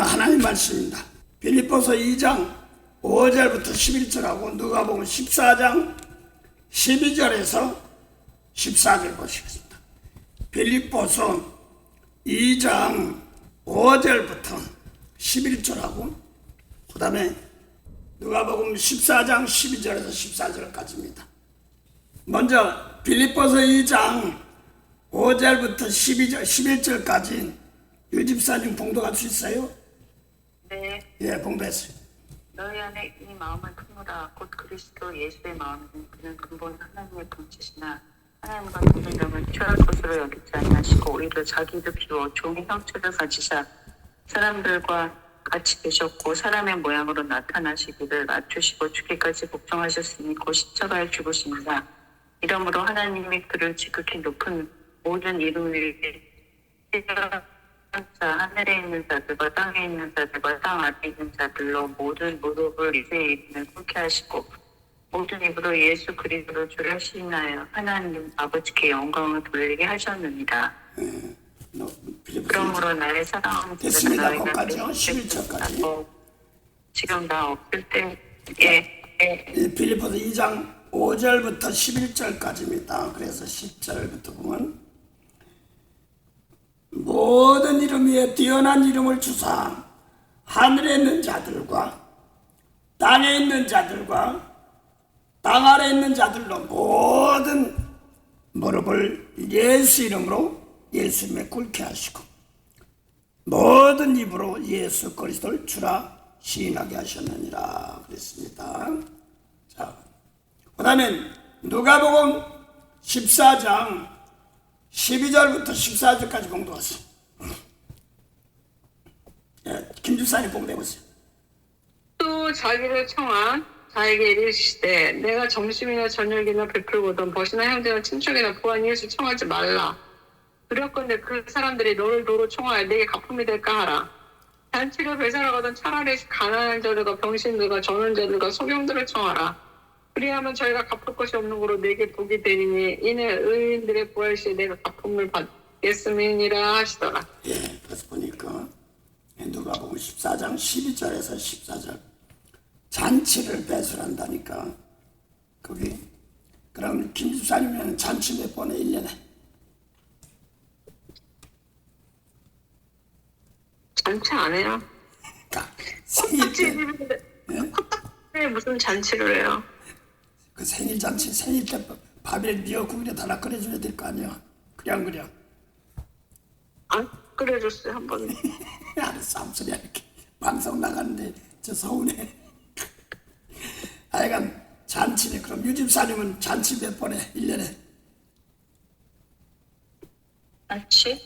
하나님 말씀입니다. 빌립보서 2장 5절부터 11절하고 누가복음 14장 12절에서 14절 보시겠습니다. 빌립보서 2장 5절부터 11절하고 그 다음에 누가복음 14장 12절에서 14절까지입니다. 먼저 빌립보서 2장 5절부터 12절, 11절까지 유집사님 봉독할 수 있어요? 네. 예, 봉독했어요. 너희 안에 이 마음은 크노라. 곧 그리스도 예수의 마음은 그는 근본 하나님의 본체시나 하나님과 동등함을 취할 것으로 여기지 아니하시고 오히려 자기도 비워 종의 형체를 가지사 사람들과 같이 계셨고 사람의 모양으로 나타나시기를 낮추시고 죽기까지 복종하셨으니 곧 십자가에 죽으십니다. 이러므로 하나님이 그를 지극히 높은 모든 이름 위에 하늘에 있는 자들과 땅에 있는 자들과 땅 아래 있는 자들로 모든 무릎을 이제 이름을 꿇게 하시고 모든 입으로 예수 그리스도를 주를 시인하여 하나님 아버지께 영광을 돌리게 하셨느니라. 그러므로 나의 사랑하는 됐습니다. 거기까지요. 11절까지. 지금 나 없을 때에 빌립보서 2장 5절부터 11절까지입니다. 그래서 10절부터 보면 모든 이름 위에 뛰어난 이름을 주사 하늘에 있는 자들과 땅에 있는 자들과 땅 아래 있는 자들로 모든 무릎을 예수 이름으로 예수 이름에 꿇게 하시고 모든 입으로 예수 그리스도를 주라 시인하게 하셨느니라 그랬습니다. 자, 그 다음에 누가복음 14장 12절부터 14절까지 공부하세요. 예, 김주사님 공부해보세요. 또 자기를 청한 자에게 이르시되 내가 점심이나 저녁이나 베풀고든 벗이나 형제나 친척이나 부한 예수 청하지 말라. 두렵건대 그 사람들이 너를 도로 청하여 내게 갚음이 될까 하라. 잔치를 배설하거든 차라리 가난한 자들과 병신들과 전원자들과 소경들을 청하라. 그리하면 저희가 갚을 것이 없는 거로 내게 복이 되리니 이는 의인들의 부활 시에 내가 갚음을 받겠음이니라 하시더라. 예, 그래서 보니까 누가복음 14장 12절에서 14절 잔치를 배설한다니까 거기 그럼 김주사님은 잔치 몇 번에 1년에? 잔치 안 해요. 생일 때 네, 무슨 잔치를 해요? 그 생일 잔치 생일 때 밥에 미역국이나 달라 끓여줘야 될 거 아니야. 그냥 안 끓여줬어요 한 번은. 알았어 암소리 이렇게 방송 나가는데 저 서운해. 하여간 잔치네. 그럼 유집사님은 잔치 몇 번에 1년에? 잔치?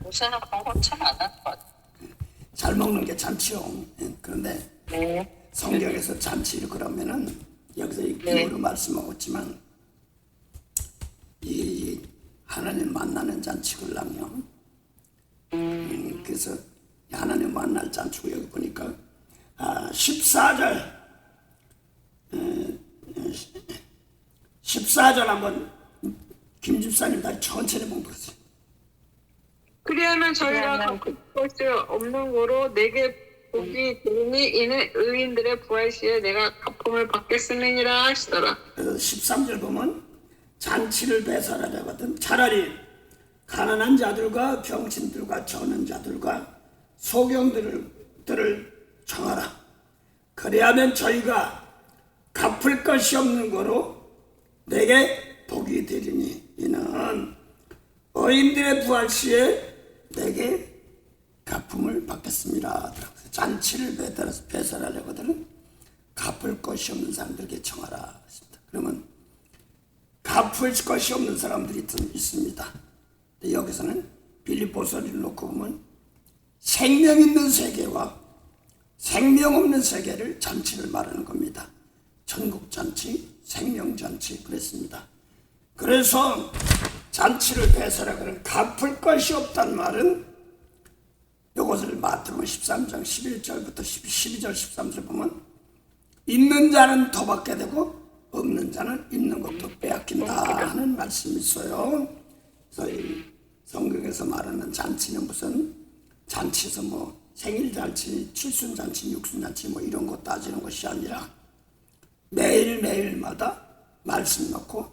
요새는 그런 거 참 안 할 것 같아. 잘 먹는 게 잔치요. 그런데 네. 성경에서 잔치를 그러면은 여기서 이 기호로 말씀하고 있지만 이 하나님 만나는 잔치걸랑요. 그래서 하나님 만날 잔치고 여기 보니까 14절 14절 한번 김집사님 다시 천천히 봉독하세요. 그리하면 저희가 갚을 것이 없는 거로 내게 복이 되니 이는 의인들의 부활 시에 내가 갚음을 받겠음이니라 하시더라. 그래서 13절 보면 잔치를 배설하려거든 차라리 가난한 자들과 병신들과 저는 자들과 소경들을 청하라. 그래야면 저희가 갚을 것이 없는 거로 내게 복이 되리니 이는 의인들의 부활 시에 내게 갚음을 받겠습니다. 잔치를 배설하려거든 갚을 것이 없는 사람들에게 청하라. 그러면 갚을 것이 없는 사람들이 있습니다. 여기서는 빌립보서를 놓고 보면 생명 있는 세계와 생명 없는 세계를 잔치를 말하는 겁니다. 천국잔치, 생명잔치 그랬습니다. 그래서 잔치를 배설하거든 갚을 것이 없단 말은 이것을 마태복음 13장 11절부터 12절 13절 보면 있는 자는 더 받게 되고 없는 자는 있는 것도 빼앗긴다 하는 말씀이 있어요. 그래서 이 성경에서 말하는 잔치는 무슨 잔치에서 뭐 생일잔치, 칠순잔치, 육순잔치 뭐 이런 거 따지는 것이 아니라 매일매일마다 말씀 놓고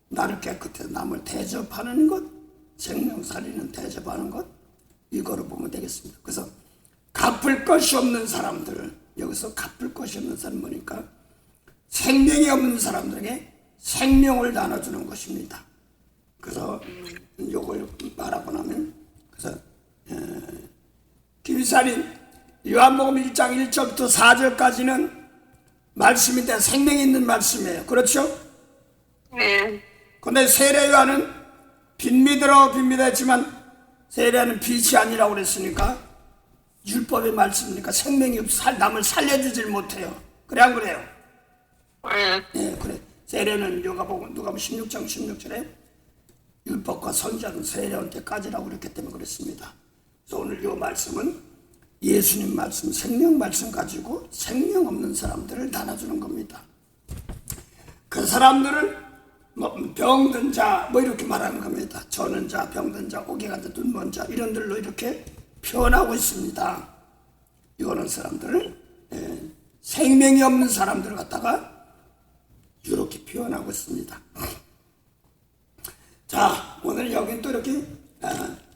나를 깨끗해서 남을 대접하는 것, 생명살리는 대접하는 것, 이거로 보면 되겠습니다. 그래서 갚을 것이 없는 사람들, 여기서 갚을 것이 없는 사람 뭐니까 생명이 없는 사람들에게 생명을 나눠주는 것입니다. 그래서 요걸 말하고 나면 그래서 김이사님 요한복음 1장 1절부터 4절까지는 말씀인데 생명이 있는 말씀이에요. 그렇죠? 네. 근데 세례 요한은 빈미들어 했지만 세례는 빛이 아니라고 그랬으니까 율법의 말씀이니까 생명이 남을 살려주질 못해요. 그래 안 그래요? 네. 네, 그래. 세례는 누가복음 16장 16절에 율법과 선지자는 세례원 때까지라고 그랬기 때문에 그렇습니다. 그래서 오늘 이 말씀은 예수님 말씀, 생명 말씀 가지고 생명 없는 사람들을 나눠주는 겁니다. 그 사람들을 뭐 병든 자 뭐 이렇게 말하는 겁니다. 저는 자, 병든 자, 오게 간자, 눈먼 자 이런 들로 이렇게 표현하고 있습니다. 이거는 사람들을 생명이 없는 사람들을 갖다가 이렇게 표현하고 있습니다. 자, 오늘 여긴 또 이렇게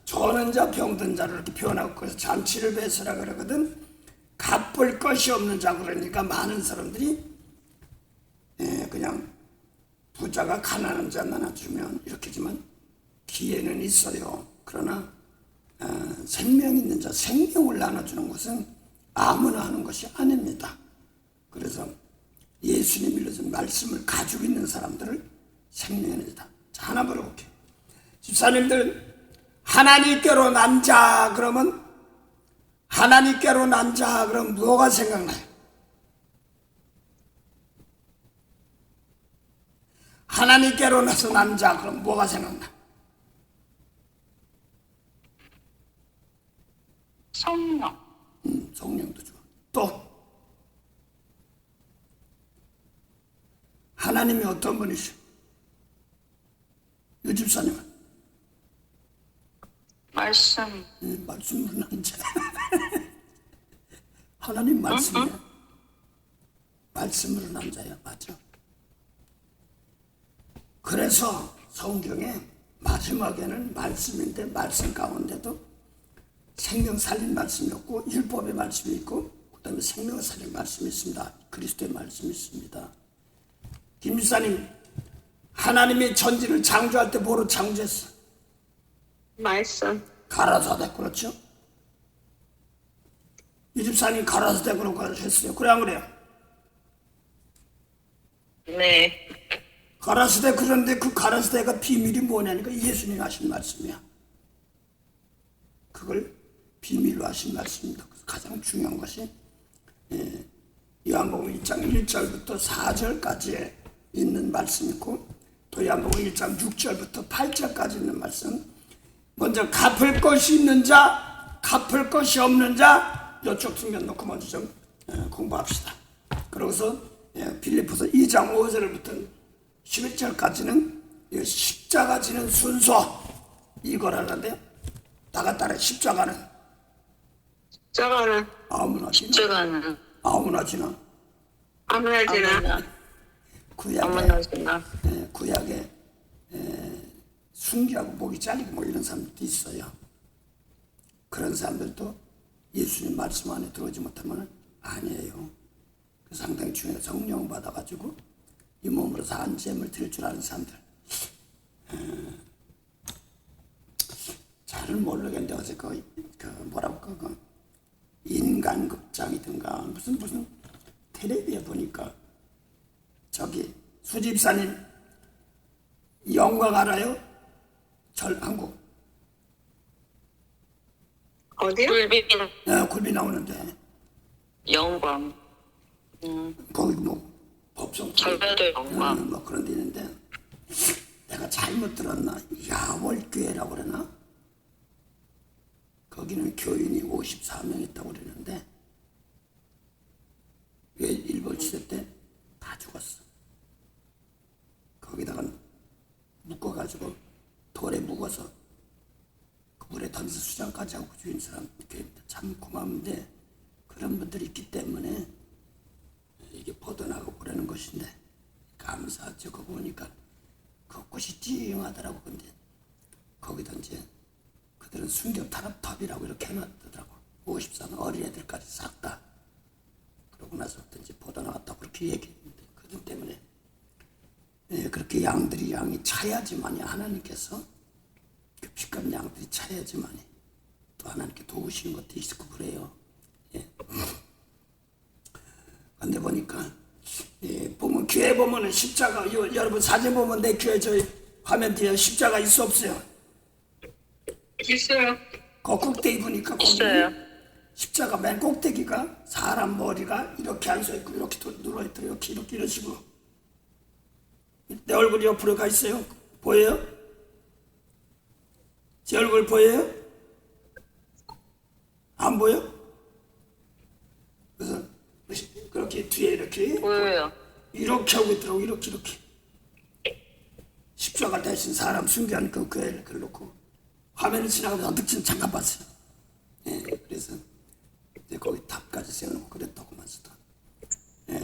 저는 자, 병든 자를 이렇게 표현하고 그래서 잔치를 베서라 그러거든. 갚을 것이 없는 자 그러니까 많은 사람들이 그냥 부자가 가난한 자 나눠주면 이렇게지만 기회는 있어요. 그러나 생명 있는 자, 생명을 나눠주는 것은 아무나 하는 것이 아닙니다. 그래서 예수님 일러준 말씀을 가지고 있는 사람들을 생명의 자. 자, 하나 물어볼게요. 집사님들, 하나님께로 난 자 그러면 하나님께로 난 자 그럼 뭐가 생각나요? 하나님께로 나서 난 자 그럼 뭐가 생각나? 성령. 성령도 좋아. 또 하나님이 어떤 분이시오? 유 집사님은? 말씀. 말씀으로 난 자. 하나님 말씀이야. 말씀으로 난 자야. 맞아. 그래서 성경에 마지막에는 말씀인데 말씀 가운데도 생명 살린 말씀이 없고 율법의 말씀이 있고 그 다음에 생명 살린 말씀이 있습니다. 그리스도의 말씀이 있습니다. 김지사님, 하나님이 천지를 창조할 때 뭐로 창조했어? 말씀. 가라사대. 그렇죠? 이 집사님 가라사대 그러고 했어요. 그래 안 그래요? 네. 가라사대. 그런데 그 가라사대가 비밀이 뭐냐니까 예수님 하신 말씀이야. 그걸 비밀로 하신 말씀입니다. 가장 중요한 것이 요한복음 1장 1절부터 4절까지 있는 말씀이 있고 또 요한복음 1장 6절부터 8절까지 있는 말씀. 먼저 갚을 것이 있는 자, 갚을 것이 없는 자 이쪽 측면 놓고 먼저 좀 공부합시다. 그러고서 빌립보서 2장 5절부터 11절까지는 십자가 지는 순서 이걸 하는데 나가 따라 십자가는 아무나 지나 십자가는 아무나 지나 아무나 지나. 아무나 지나. 구약에 순교하고 목이 잘리고 뭐 이런 사람들도 있어요. 그런 사람들도 예수님 말씀 안에 들어오지 못하면 아니에요. 상당히 중요해요. 성령 받아가지고 이 몸으로 산 죄를 드릴 줄 아는 사람들. 잘은 모르겠는데 어제 뭐라고 인간극장이든가 무슨 텔레비에 보니까 저기 수집사님 영광 알아요? 한국 어디요? 굴비 나오는데 영광. 거기 뭐 법성 전라도 영광. 뭐 그런 데 있는데 내가 잘못 들었나? 야월교회라고 그러나? 거기는 교인이 54명 있다고 그러는데 왜 일본 시대 때 다 죽었어. 거기다가 묶어가지고 돌에 묶어서 그 물에 던져서 묵상까지 하고 주인 사람 참 고마운데 그런 분들이 있기 때문에 이게 뻗어나가고 그러는 것인데 감사하죠. 그거 보니까 겉꽃이 찡하더라고. 근데 거기다 이제 그들은 순교 탄압탑이라고 이렇게 해놨더라고. 53 어린애들까지 싹 다. 그러고 나서부터 이제 뻗어나갔다고 그렇게 얘기했는데 그들 때문에 그렇게 양이 차야지만이 하나님께서 그 피값 양들이 차야지만이 또 하나님께 도우시는 것도 있고 그래요. 근데 보니까 보면 교회 보면은 십자가 여러분 사진 보면 내 교회 저 화면 뒤에 십자가 있어 없어요? 있어요. 꼭대기 보니까 거기 있어요. 십자가 맨 꼭대기가 사람 머리가 이렇게 앉아 있고 이렇게 누워 있고 이렇게 이런 식으로 내 얼굴이 옆으로 가 있어요. 보여요? 제 얼굴 보여요? 안 보여? 그래서 그렇게 뒤에 이렇게 보여요. 이렇게 하고 있더라고. 이렇게 십자가 대신 사람 순교한 그 교회를 놓고 화면을 지나가면서 득진 잠깐 봤어요. 그래서 이제 거기 탑까지 세워놓고 그랬다고만서도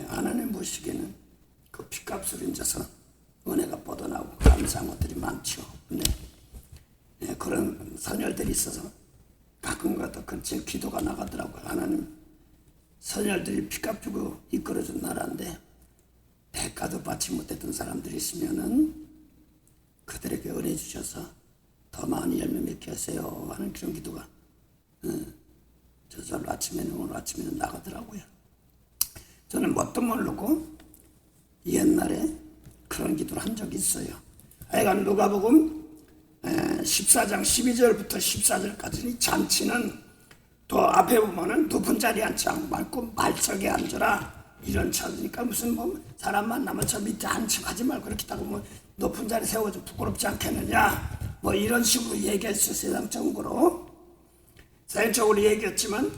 하나님 보시기에는 그 피값으로 인자서 은혜가 뻗어나오고 감사한 것들이 많죠. 근데 그런 선열들이 있어서 가끔 가다 그렇지 기도가 나가더라고요. 하나님 선열들이 피값 주고 이끌어준 나라인데 대가도 받지 못했던 사람들이 있으면은 그들에게 은혜 주셔서 더 많이 열매 맺게 하세요 하는 그런 기도가 저절로 오늘 아침에는 나가더라고요. 저는 뭣도 모르고 옛날에 그런 기도를 한 적이 있어요. 하여간 누가복음 14장 12절부터 14절까지 잔치는 또 앞에 보면은 높은 자리에 앉지 말고 말석에 앉으라 이런 차니까 무슨 뭐 사람 만나면 저 밑에 앉히지 말고 그렇게 하고 뭐 높은 자리 세워서 부끄럽지 않겠느냐 뭐 이런 식으로 얘기했어요. 세상적으로 얘기했지만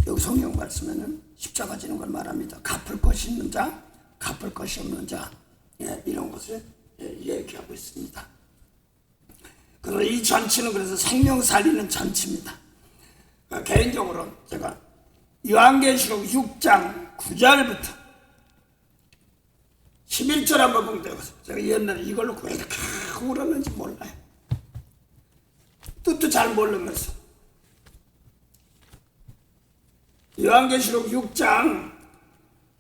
여기 성경 말씀에는 십자가 지는 걸 말합니다. 갚을 것이 있는 자 갚을 것이 없는 자 이런 것을 얘기하고 있습니다. 그래서 이 잔치는 그래서 생명 살리는 잔치입니다. 개인적으로 제가 요한계시록 6장 9절부터 11절 한번 보면 되거든요. 제가 옛날에 이걸로 왜 이렇게 울었는지 몰라요. 뜻도 잘 모르면서 요한계시록 6장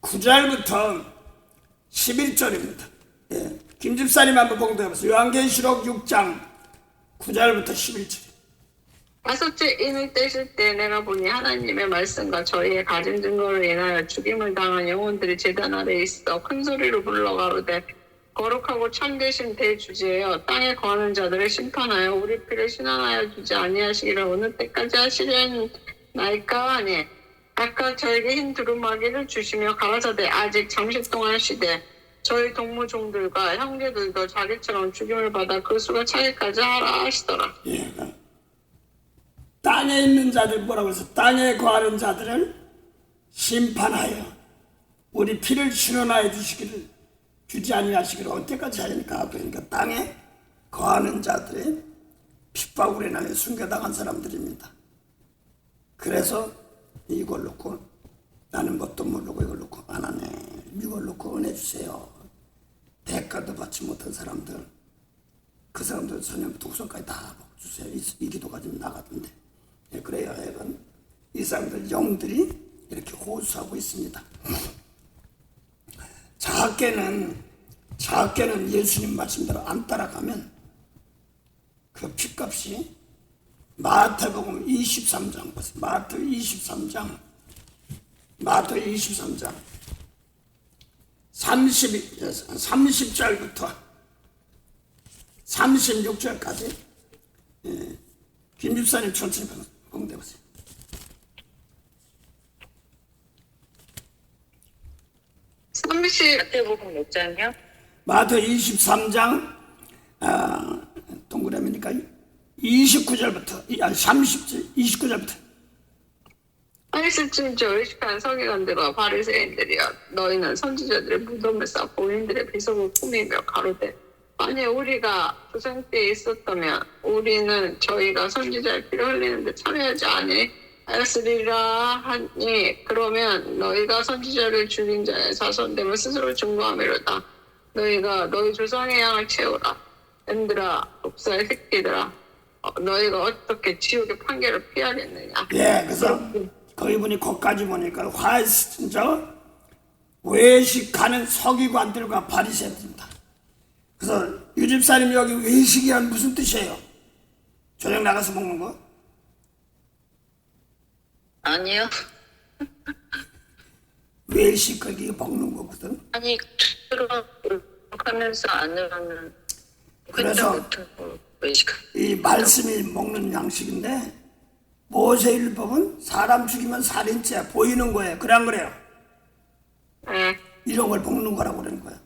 9절부터 11절입니다. 김 집사님 한번 봉독해보세요. 요한계시록 6장 9절부터 11절. 다섯째 인을 떼실 때 내가 보니 하나님의 말씀과 저희의 가진 증거로 인하여 죽임을 당한 영혼들이 제단 아래에 있어 큰 소리로 불러가로되 거룩하고 참되신 대주제여 땅에 거하는 자들을 심판하여 우리 피를 신원하여 주지 아니하시기를 어느 때까지 하시려나이까 하니 각각 저에게 흰 두루마기를 주시며 가라사대 아직 잠시 동안 쉬되 저희 동무종들과 형제들도 자기처럼 죽임을 받아 그 수가 차기까지 하라 하시더라. 땅에 있는 자들 뭐라고 해서 땅에 거하는 자들을 심판하여 우리 피를 신원하여 주지 아니하시기를 언제까지 하니까 그러니까 땅에 거하는 자들의 핍박으로 인하여 순교당한 사람들입니다. 그래서 이걸 놓고 나는 뭣도 모르고 이걸 놓고 하나님 이걸 놓고 은혜 주세요. 대가도 받지 못한 사람들 그 사람들 전년부터 후손까지 다 주세요. 이 기도가 좀 나가던데 그래야 하여간 이 사람들 영들이 이렇게 호소하고 있습니다. 작게는 예수님 말씀대로 안 따라가면 그 핏값이 마태복음 23장 보세요. 마태 23장 30절부터 36절까지 김 집사님 천천히 공대보세요. 마태복음 몇 장이요? 마태 23장 동그라미니까 29절부터 29절부터 하실진저 의식한 서기관들과 바리새인들이여 너희는 선지자들의 무덤을 쌓고 인들의 비석을 꾸미며 가로되 만약 우리가 조상 때에 있었다면 우리는 저희가 선지자의 피를 흘리는데 참여하지 아니하였으리라 하니 그러면 너희가 선지자를 죽인 자의 자손됨을 스스로 증거하미로다. 너희가 너희 조상의 양을 채우라. 앤들아 독사의 새끼들아 너희가 어떻게 지옥의 판결을 피하겠느냐. 예, 그래서 거기 보니 거기까지 보니까 화이스저 외식하는 서기관들과 바리새인입니다. 그래서 유 집사님 여기 외식이란 무슨 뜻이에요? 저녁 나가서 먹는 거? 아니요. 외식 거기 먹는 거거든. 아니 들어가면서 안으로는 그래서 그때부터 외식. 이 말씀이 먹는 양식인데 모세율법은 사람 죽이면 살인죄 보이는 거예요. 그래 안 그래요? 예. 이런 걸 먹는 거라고 그러는 거예요.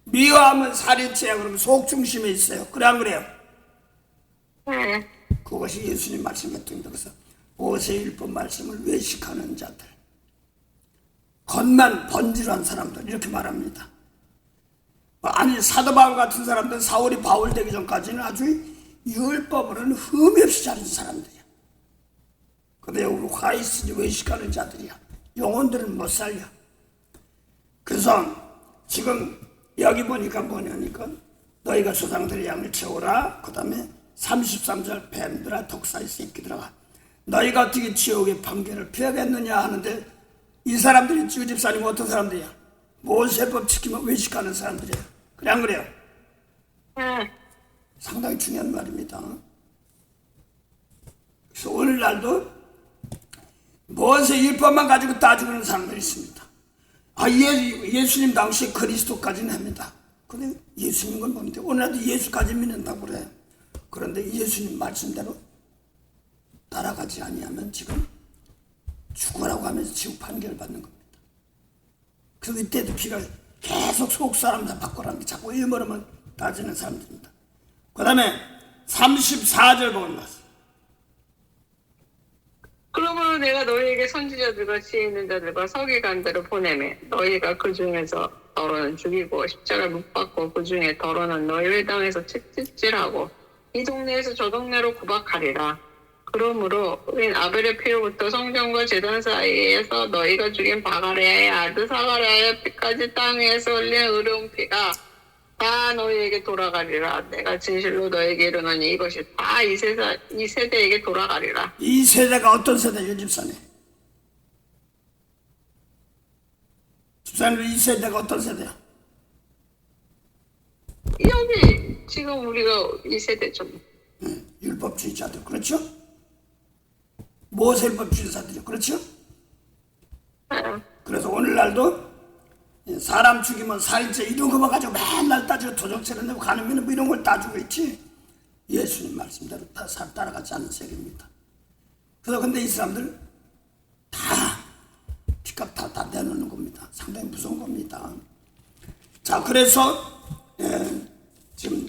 미워하면 살인죄야. 그러면 속 중심에 있어요. 그래 안 그래요? 예. 그것이 예수님 말씀이었습니다. 그래서 모세율법 말씀을 외식하는 자들, 겉만 번지르한 사람들 이렇게 말합니다. 아니 사도 바울 같은 사람들은 사울이 바울 되기 전까지는 아주 율법으로는 흠이 없이 자란 사람들이야. 근데 우리 화이스니 외식하는 자들이야. 영혼들은 못 살려. 그래서 지금 여기 보니까 뭐냐니까 너희가 조상들의 양을 채우라. 그 다음에 33절 뱀들아 독사의 새끼들아 너희가 어떻게 지옥의 판결을 피하겠느냐 하는데 이 사람들이 유 집사님 어떤 사람들이야? 모세법 지키면 외식하는 사람들이야. 그래 안 그래요? 예. 상당히 중요한 말입니다. 그래서 오늘날도 모세 율법만 가지고 따지는 사람들이 있습니다. 예수님 당시에 그리스도까지는 합니다. 근데 예수님 건 뭔데? 오늘날도 예수까지 믿는다고 그래. 그런데 예수님 말씀대로 따라가지 아니하면 지금 죽으라고 하면서 지옥 판결을 받는 겁니다. 그래서 이때도 피가 계속 속 사람 다 바꾸라는 게 자꾸 일머러만 따지는 사람들입니다. 그 다음에 34절 보면 나왔어요. 그러므로 내가 너희에게 선지자들과 지혜 있는 자들과 서기관들을 보내매 너희가 그 중에서 더러는 죽이고 십자가를 못 박고 그 중에 더러는 너희 회당에서 채찍질하고 이 동네에서 저 동네로 구박하리라. 그러므로 우린 아벨의 피로부터 성전과 제단 사이에서 너희가 죽인 바가랴의 아들 사가랴의 피까지 땅 위에서 흘린 의로운 피가 다 너희에게 돌아가리라. 내가 진실로 너희에게 이르노니 이것이 다 이 세대에게 돌아가리라. 이 세대가 어떤 세대예요, 집사님? 집사님 이 세대가 어떤 세대야? 여기 지금 우리가 이 세대죠. 율법주의자들 그렇죠? 모세율법주의자들이 그렇죠? 그래서 오늘날도 사람 죽이면 살인죄 이런 것만 가지고 맨날 따지고 도적질을 내고 가늠면 뭐 이런 걸 따지고 있지 예수님 말씀대로 다 따라가지 않는 세계입니다. 그래서 근데 이 사람들 다 핏값 다 내놓는 겁니다. 상당히 무서운 겁니다. 자, 그래서 지금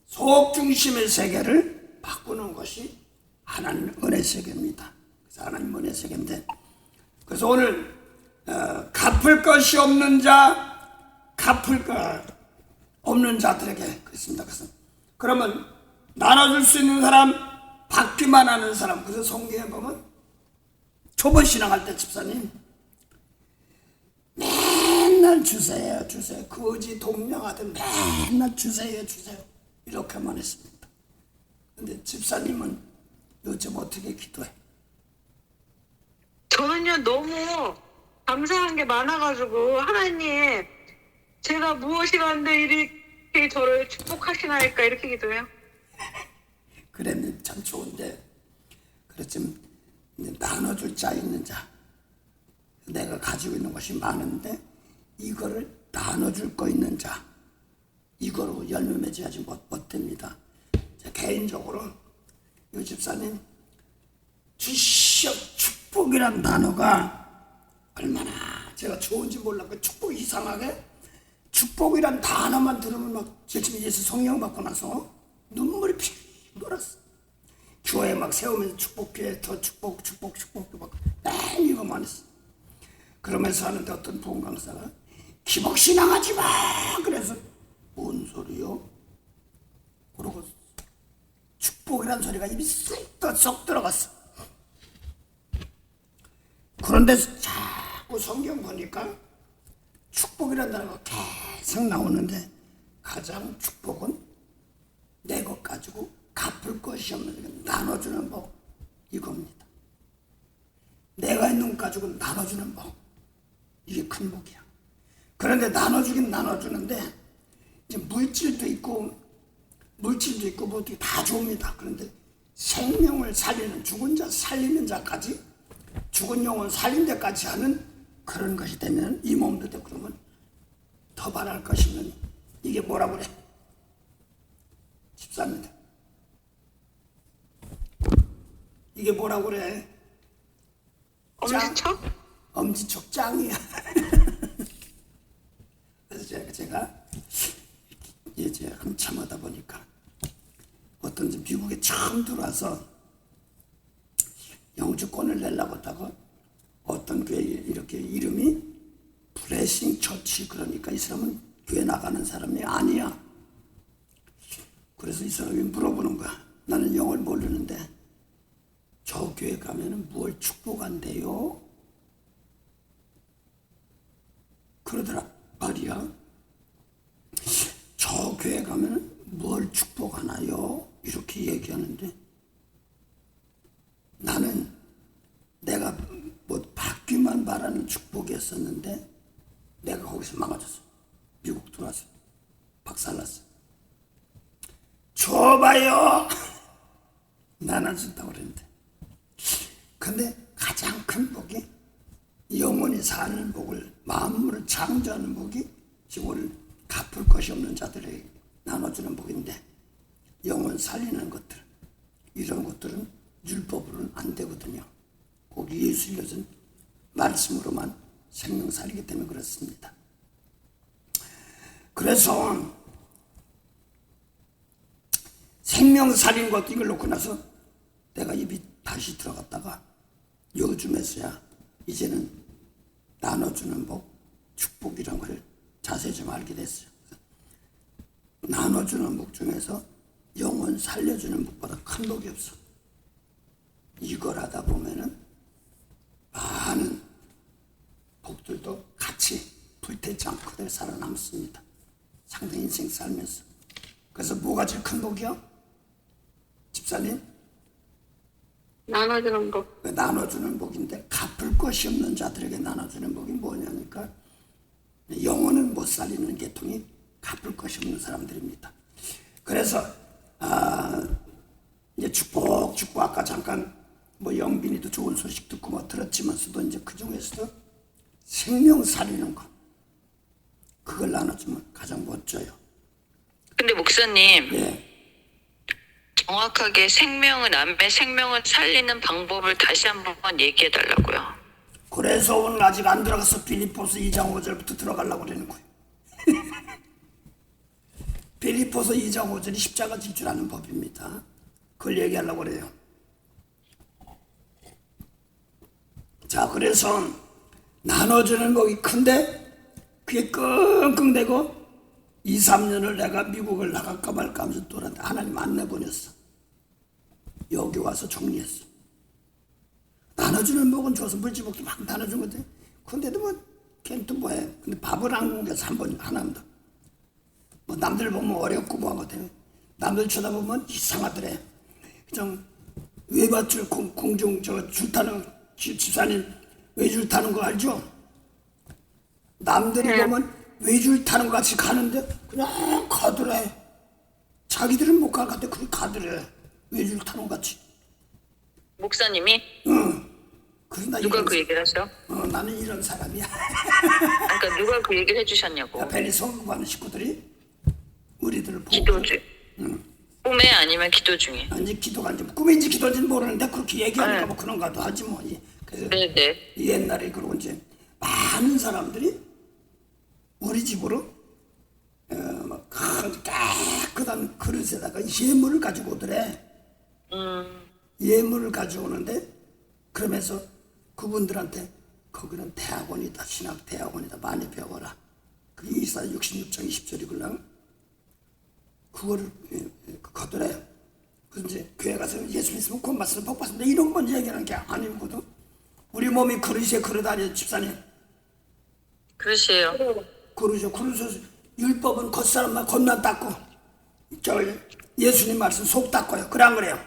속 중심의 세계를 바꾸는 것이 하나님 은혜 세계입니다. 그래서 하나님 은혜 세계인데 그래서 오늘 갚을 것이 없는 자, 갚을 것 없는 자들에게 그렇습니다. 그래서 그러면 나눠줄 수 있는 사람, 받기만 하는 사람. 그래서 성경에 보면 초보 신앙할 때 집사님 맨날 주세요. 거지 동명하듯 맨날 주세요. 이렇게만 했습니다. 근데 집사님은 요즘 어떻게 기도해? 저는요 너무 감사한 게 많아가지고 하나님 제가 무엇이 가는데 이렇게 저를 축복하시나이까 이렇게 기도해요. 그랬는데 참 좋은데 그렇지만 나눠줄 자 있는 자 내가 가지고 있는 것이 많은데 이거를 나눠줄 거 있는 자 이거로 열매 맺어야지 못 됩니다. 개인적으로 유 집사님 주시옵 축복이란 단어가 얼마나 제가 좋은지 몰랐고 축복 이상하게 축복이란 단어만 들으면 막 제 집에 예수 성령 받고 나서 눈물이 피 돌았어. 교회 막 세우면서 축복해 더 축복 막 맨 이거만 했어. 그러면서 하는데 어떤 부흥 강사가 기복신앙하지 마. 그래서 뭔 소리요? 축복이라는 소리가 입이 쏙 들어갔어. 그런데 자꾸 성경 보니까 축복이라는 단어가 계속 나오는데 가장 축복은 내 것 가지고 갚을 것이 없는 나눠주는 법, 이겁니다. 내가 있는 것 가지고 나눠주는 법, 이게 큰 복이야. 그런데 나눠주긴 나눠주는데 이제 물질도 있고 뭐 어떻게 다 좋습니다. 그런데 생명을 살리는, 죽은 자 살리는 자까지, 죽은 영혼 살린 데까지 하는 그런 것이 되면, 이 몸도 되고 그러면 더 바랄 것이 있느니, 이게 뭐라고 그래? 집사입니다. 이게 뭐라고 그래? 엄지척? 엄지척 짱이야. 그래서 제가 이제 한참 하다 보니까 어떤 미국에 처음 들어와서 영주권을 내려고 하다가 어떤 교회 이렇게 이름이 블레싱 처치, 그러니까 이 사람은 교회 나가는 사람이 아니야. 그래서 이 사람이 물어보는 거야. 나는 영어를 모르는데 저 교회 가면은 뭘 축복한대요? 그러더라 말이야. 저 교회 가면은 뭘 축복하나요? 이렇게 얘기하는데 나는 내가 뭐 받기만 바라는 축복이었었는데 내가 거기서 망가졌어. 미국 들어와서 박살났어. 줘봐요. 나는 준다고 그랬는데. 근데 가장 큰 복이 영원히 사는 복을, 만물을 창조하는 복이 지금 오늘 갚을 것이 없는 자들에게 나눠주는 복인데, 영혼 살리는 것들, 이런 것들은 율법으로는 안 되거든요. 꼭 예수 일러준 말씀으로만 생명 살리기 때문에 그렇습니다. 그래서 생명 살린 것 이걸 놓고 나서 내가 입이 다시 들어갔다가 요즘에서야 이제는 나눠주는 복, 축복이란 걸 자세히 좀 알게 됐어요. 나눠주는 복 중에서 영혼 살려주는 복보다 큰 복이 없어. 이걸 하다 보면은 많은 복들도 같이 불태지 않고 그대로 살아남습니다. 상당히 인생 살면서. 그래서 뭐가 제일 큰 복이요? 집사님? 나눠주는 복. 나눠주는 복인데 갚을 것이 없는 자들에게 나눠주는 복이 뭐냐니까 영혼은 못 살리는 계통이 갚을 것이 없는 사람들입니다. 그래서 이제 축복 아까 잠깐 뭐 영빈이도 좋은 소식 듣고 뭐 들었지만서도 이제 그 중에서도 생명 살리는 것, 그걸 나눠주면 가장 멋져요. 근데 목사님, 예. 정확하게 남의 생명을 살리는 방법을 다시 한번 얘기해 달라고요. 그래서 오늘 아직 안 들어가서 빌립보서 2장 5절부터 들어가려고 그러는 거예요. 빌립보서 2장 5절이 십자가 질주라는 법입니다. 그걸 얘기하려고 그래요. 자, 그래서 나눠주는 복이 큰데 그게 끙끙대고 2, 3년을 내가 미국을 나갈까 말까 하면서 돌았는데 하나님 안 내보냈어. 여기 와서 정리했어. 나눠주는 복은 줘서 물질복도 막 나눠준 건데, 근데도 뭐 걔는 또 뭐해. 근데 밥을 안 먹여서 한 번 하나입니다. 뭐 남들 보면 어렵고 뭐 하거든. 남들 쳐다보면 이상하더래. 그냥 외밭을 공중 줄 타는 집사님 외줄 타는 거 알죠? 남들이 보면 외줄 타는 거 같이 가는데 그냥 가더래. 자기들은 못 갈 것 같아. 그렇게 가더래. 외줄 타는 거 같이. 목사님이? 그런다. 누가 그 얘기를 하셔? 나는 이런 사람이야. 그러니까 누가 그 얘기를 해주셨냐고. 베리 성공하는 식구들이 우리들을 보고. 기도 중. 꿈에 아니면 기도 중에. 아니 기도가 이제 꿈인지 기도인지는 모르는데 그렇게 얘기하니까 뭐 그런가도 하지 뭐. 그래서 네네. 옛날에 그러고 이제 많은 사람들이 우리 집으로 큰 깨끗한 그릇에다가 예물을 가지고 오더래. 예물을 가져오는데 그러면서 그분들한테 거기는 대학원이다, 신학 대학원이다, 많이 배워라. 그게 이사 66장 20절이걸랑 그거를 거더래. 근데 교회 가서 예수 믿으면 구원 받습니다, 복 받습니다 이런 건 얘기하는 게 아니거든. 우리 몸이 그릇에 그릇 아니에요, 집사님. 그릇이에요. 그러죠. 그래서 율법은 겉사람만 겉만 닦고 저 예수님 말씀 속 닦아요. 그래 안 그래요?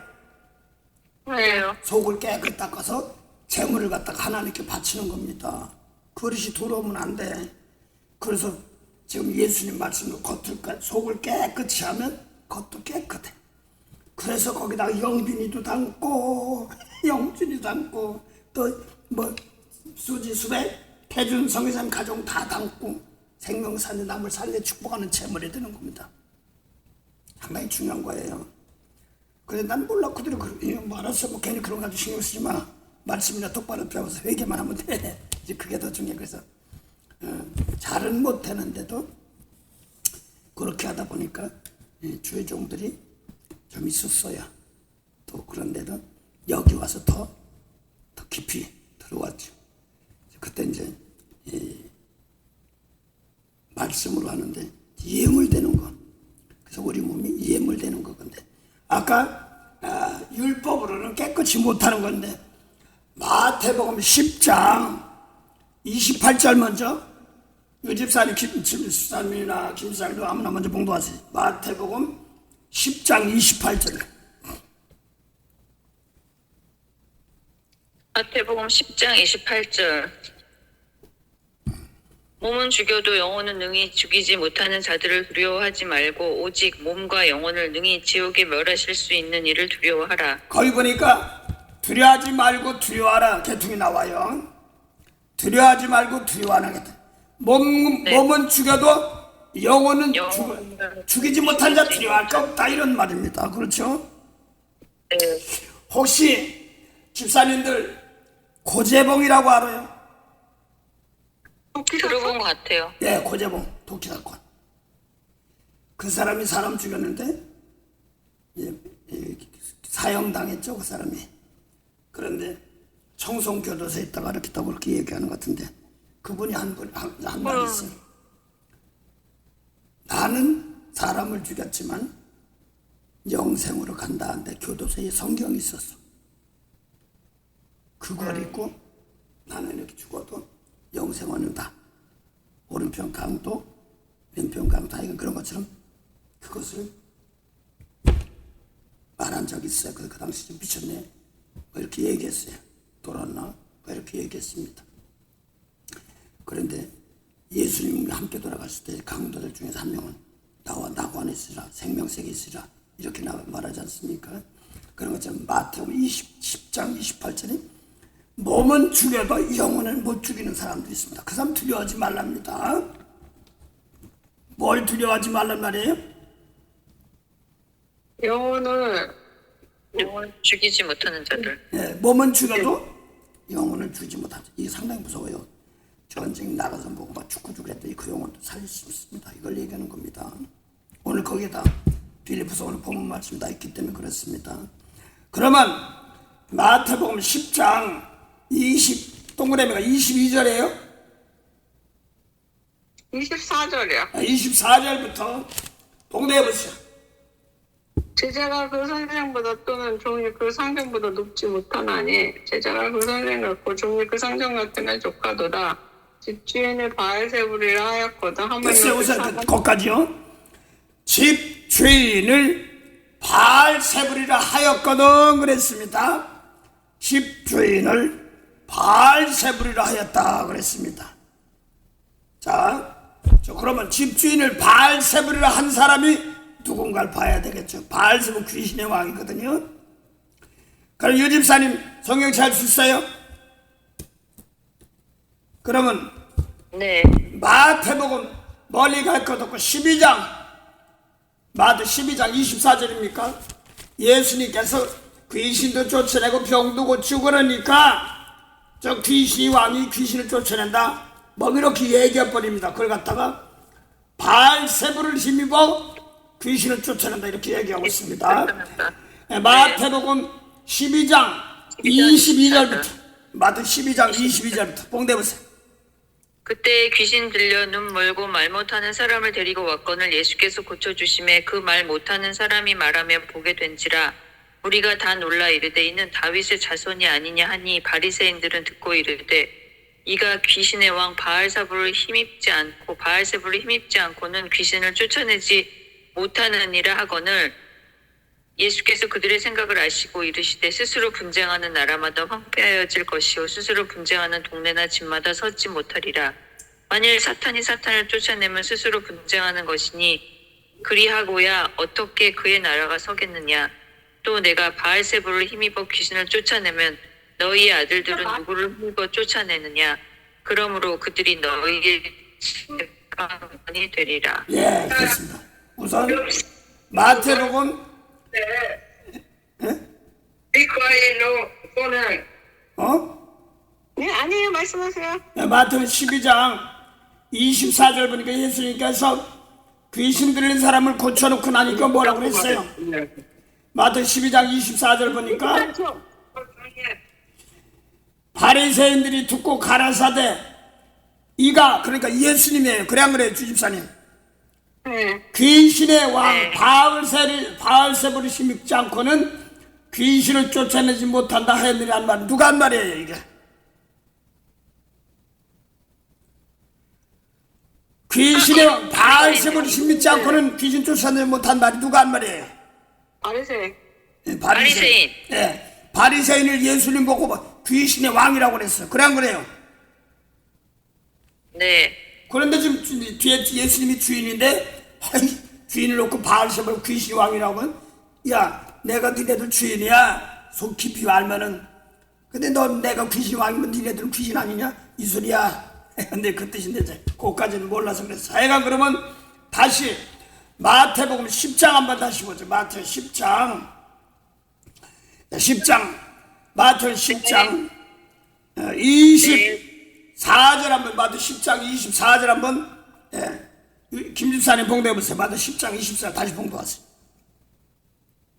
그래요. 속을 깨끗 닦아서 재물을 갖다가 하나님께 바치는 겁니다. 그릇이 더러우면 안 돼. 그래서 지금 예수님 말씀으로 속을 깨끗이 하면 겉도 깨끗해. 그래서 거기다가 영빈이도 담고 영준이도 담고 또 뭐 수지 수백 태준 성회장 가정 다 담고 생명산에 남을 살려 축복하는 재물이 되는 겁니다. 상당히 중요한 거예요. 그래 난 몰라 그대로 뭐 알았어 뭐 괜히 그런 거 가지고 신경 쓰지 마. 말씀이나 똑바로 배워서 회개만 하면 돼. 이제 그게 더 중요해. 그래서 잘은 못하는데도 그렇게 하다 보니까 주의 종들이 좀 있었어요. 또 그런데도 여기 와서 더 깊이 들어왔죠. 그때 이제 말씀으로 하는데 예물되는 거. 그래서 우리 몸이 예물되는 거. 근데 아까 율법으로는 깨끗이 못하는 건데 마태복음 10장 28절 먼저 이 집사님 김집사님이나 김사님도 아무나 먼저 봉독하세요. 마태복음 10장 28절. 마태복음 10장 28절. 몸은 죽여도 영혼은 능히 죽이지 못하는 자들을 두려워하지 말고 오직 몸과 영혼을 능히 지옥에 멸하실 수 있는 이를 두려워하라. 거기 보니까 두려워하지 말고 두려워하라 개통이 나와요. 두려워하지 말고 두려워하는 게 몸은 죽여도 영혼은 죽이지 못한 자 두려워할 거 없다 이런 말입니다. 그렇죠? 네. 혹시 집사님들 고재봉이라고 알아요? 들어본 것 같아요. 예, 고재봉 도끼사건. 그 사람이 사람 죽였는데 사형당했죠 그 사람이. 그런데 청송교도소에 있다가 그렇게 얘기하는 것 같은데 그분이 한 말 있어요. 나는 사람을 죽였지만 영생으로 간다 하는데 교도소에 성경이 있었어. 그걸 읽고 나는 이렇게 죽어도 영생은 다 오른편 강도 왼편 강도 하여간 그런 것처럼 그것을 말한 적이 있어요. 그 당시 좀 미쳤네 뭐 이렇게 얘기했어요. 돌았나? 뭐 이렇게 얘기했습니다. 그런데 예수님과 함께 돌아갔을 때 강도들 중에서 한 명은 나와 낙원에 있으라 생명색에 있으라 이렇게 말하지 않습니까? 그런 것처럼 마태복음 10장 28절에 몸은 죽여도 영혼을 못 죽이는 사람도 있습니다. 그 사람 두려워하지 말랍니다. 뭘 두려워하지 말란 말이에요? 영혼을 죽이지 못하는 자들. 네, 몸은 죽여도 영혼을 주지 못하죠. 이게 상당히 무서워요. 전쟁 나가서 보고 막 죽고 죽겠더니 그 영혼도 살릴 수 있습니다. 이걸 얘기하는 겁니다. 오늘 거기에다 빌립보서 오늘 본문 말씀이 다 있기 때문에 그렇습니다. 그러면 마태복음 10장 동그라미가 22절이에요? 24절이야. 24절부터 동대해 보시죠. 제자가 그 선생보다 또는 종이 그 상전보다 높지 못하나니 제자가 그 선생 같고 종이 그 상전 같으면 족하도다. 집주인의 바알세불이라 하였거든. 됐어요. 우선 거기까지요. 집주인을 바알세불이라 하였거든 그랬습니다. 집주인을 바알세불이라 하였다 그랬습니다. 자, 그러면 집주인을 바알세불이라 한 사람이 누군가를 봐야 되겠죠. 바알세불 귀신의 왕이거든요. 그럼 유 집사님 성경 잘 쓰세요? 그러면 네. 마태복음 멀리 갈 것 없고 12장 마태 12장 24절입니까? 예수님께서 귀신도 쫓아내고 병도 고치고 그러니까 저 귀신이 왕이 귀신을 쫓아낸다 뭐 이렇게 얘기해버립니다. 그걸 갖다가 바알세불을 힘입어 귀신을 쫓아낸다 이렇게 얘기하고 있습니다. 마태복음 12장 22절부터 마태 12장 22절부터 봉대보세요. 그때 귀신 들려 눈 멀고 말 못하는 사람을 데리고 왔거늘 예수께서 고쳐주심에 그 말 못하는 사람이 말하며 보게 된지라. 우리가 다 놀라 이르되 이는 다윗의 자손이 아니냐 하니 바리새인들은 듣고 이르되 이가 귀신의 왕 바알세불을 힘입지 않고는 귀신을 쫓아내지 못하느니라 하거늘 예수께서 그들의 생각을 아시고 이르시되 스스로 분쟁하는 나라마다 황폐하여질 것이요 스스로 분쟁하는 동네나 집마다 서지 못하리라. 만일 사탄이 사탄을 쫓아내면 스스로 분쟁하는 것이니 그리하고야 어떻게 그의 나라가 서겠느냐. 또 내가 바알세불을 힘입어 귀신을 쫓아내면 너희의 아들들은 누구를 힘입어 쫓아내느냐. 그러므로 그들이 너희의 재판관이 되리라. 예, 됐습니다. 우선 마태복음 Be quiet, no phone. 네, 아니에요. 말씀하세요. 마태복음 12장 24절 보니까 예수님께서 귀신 들린 사람을 고쳐놓고 나니까 뭐라고 그랬어요? 마태복음 12장 24절 보니까 바리새인들이 듣고 가라사대 이가 그러니까 예수님이에요. 그래 안 그래요, 주집사님? 네. 귀신의 왕 바알세불을 힘입지 않고는 귀신을 쫓아내지 못한다 하였느냐는 말 누가 한 말이에요 이게? 귀신의 왕 바알세불을 힘입지 않고는 귀신 쫓아내지 못한 말이 누가 한 말이에요? 바리새인. 바리새인. 예, 바리새인을 예수님 보고 귀신의 왕이라고 그랬어요. 그래 안 그래요? 네. 그런데 지금 뒤에 예수님이 주인인데 주인을 놓고 바알세불 귀신 왕이라고 하면 야 내가 니네들 주인이야 속 깊이 알면은 근데 너 내가 귀신 왕이면 니네들은 귀신 아니냐 이 소리야. 근데 그 뜻인데 이제 그것까지는 몰라서 그랬어. 하여간 그러면 다시 마태복음 10장 한번 다시 보죠. 마태 10장 마태 10장 24절 한번 마태 10장 24절 한번 김집사님 봉독해 보세요. 마태 10장 24절 다시 봉독하세요.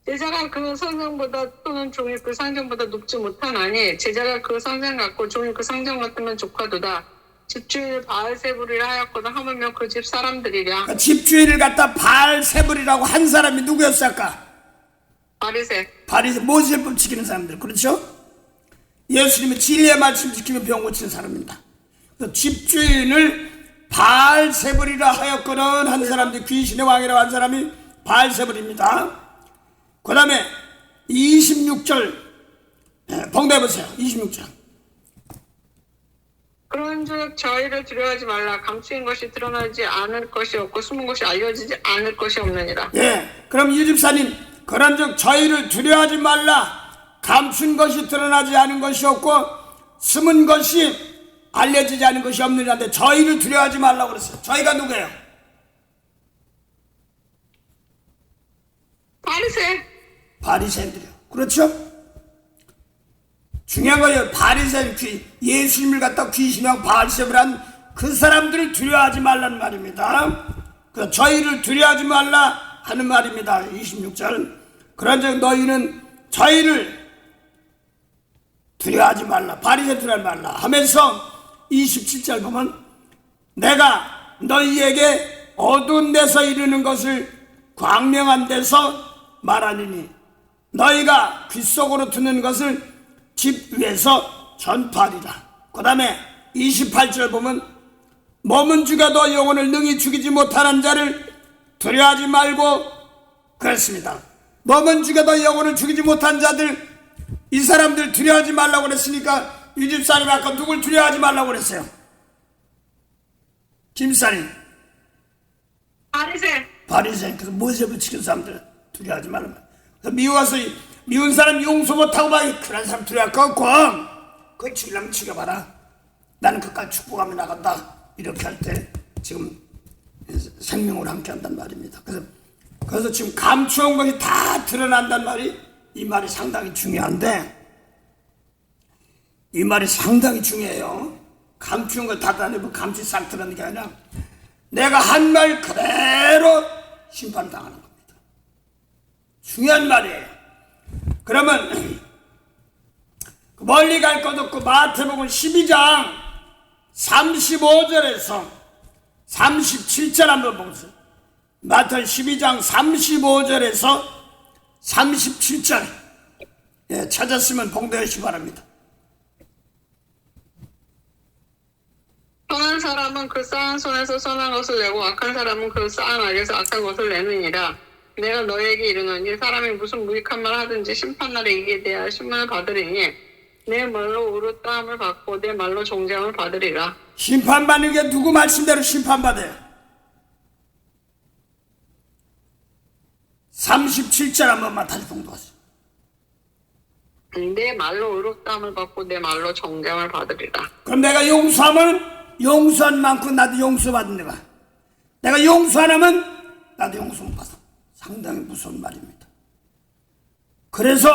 제자가 그 성경보다 또는 종이 그 성경보다 높지 못하나니 제자가 그 성경 같고 종이 그 성경 같으면 조카도다. 집주인을 바알세불이라 하였거든 하물며 그 집 사람들이랴. 그러니까 집주인을 갖다 바알세불이라고 한 사람이 누구였을까? 바리새 모세법 지키는 사람들. 그렇죠? 예수님은 진리의 말씀 지키며 병 고치는 사람입니다. 집주인을 바알세불이라 하였거든 한 사람이 귀신의 왕이라고 한 사람이 바알세불입니다. 그 다음에 26절 봉독해보세요. 26절. 그런즉 저희를 두려워하지 말라. 감추인 것이 드러나지 않을 것이 없고 숨은 것이 알려지지 않을 것이 없느니라. 예, 그럼 유 집사님 그런즉 저희를 두려워하지 말라. 감춘 것이 드러나지 않은 것이 없고 숨은 것이 알려지지 않은 것이 없느니라는데 저희를 두려워하지 말라고 그랬어요. 저희가 누구예요? 바리새인들이요. 그렇죠? 중요한 거예요. 바리새인 예수님을 갖다 귀신왕 바알세불 한 그 사람들을 두려워하지 말라는 말입니다. 그래서 저희를 두려워하지 말라 하는 말입니다. 26절. 그런즉 너희는 저희를 두려워하지 말라. 바리새인 두려워하지 말라 하면서 27절 보면 내가 너희에게 어두운 데서 이르는 것을 광명한 데서 말하니니 너희가 귓속으로 듣는 것을 집 위에서 전파하리라. 그 다음에 28절 보면 몸은 죽여도 영혼을 능히 죽이지 못하는 자를 두려워하지 말고 그랬습니다. 몸은 죽여도 영혼을 죽이지 못한 자들 이 사람들 두려워하지 말라고 그랬으니까 이 집사님 아까 누굴 두려워하지 말라고 그랬어요? 김사님 바리새인. 그래서 모세를 지킨 사람들 두려워하지 말라. 그래서 미워서 미운 사람 용서 못하고 막 그런 사람 두려워할 거 없고 그거 죽이려면 죽여봐라. 나는 그까지 축복하며 나간다. 이렇게 할 때 지금 생명을 함께 한단 말입니다. 그래서 지금 감추온 것이 다 드러난단 말이 이 말이 상당히 중요한데 이 말이 상당히 중요해요. 감추온 걸 다 드러내고 감추 싹 드러내는 게 아니라 내가 한 말 그대로 심판당하는 겁니다. 중요한 말이에요. 그러면 멀리 갈 것 없고 마태복음 12장 35절에서 37절 한번 보세요. 마태복음 12장 35절에서 37절 예, 찾았으면 봉도하시기 바랍니다. 선한 사람은 그 쌓은 손에서 선한 것을 내고 악한 사람은 그 쌓은 악에서 악한 것을 내느니라. 내가 너에게 이르노니 사람이 무슨 무익한 말 하든지 심판날에 이에 대하여 신문을 받으리니 내 말로 의롭다함을 받고 내 말로 정죄함을 받으리라. 심판받는 게 누구 말씀대로 심판받아요? 37절 한 번만 다시 봉도하세요. 내 말로 의롭다함을 받고 내 말로 정죄함을 받으리라. 그럼 내가 용서하면 용서한 만큼 나도 용서받는 내가. 내가 용서 안 하면 나도 용서 못 받아. 상당히 무서운 말입니다. 그래서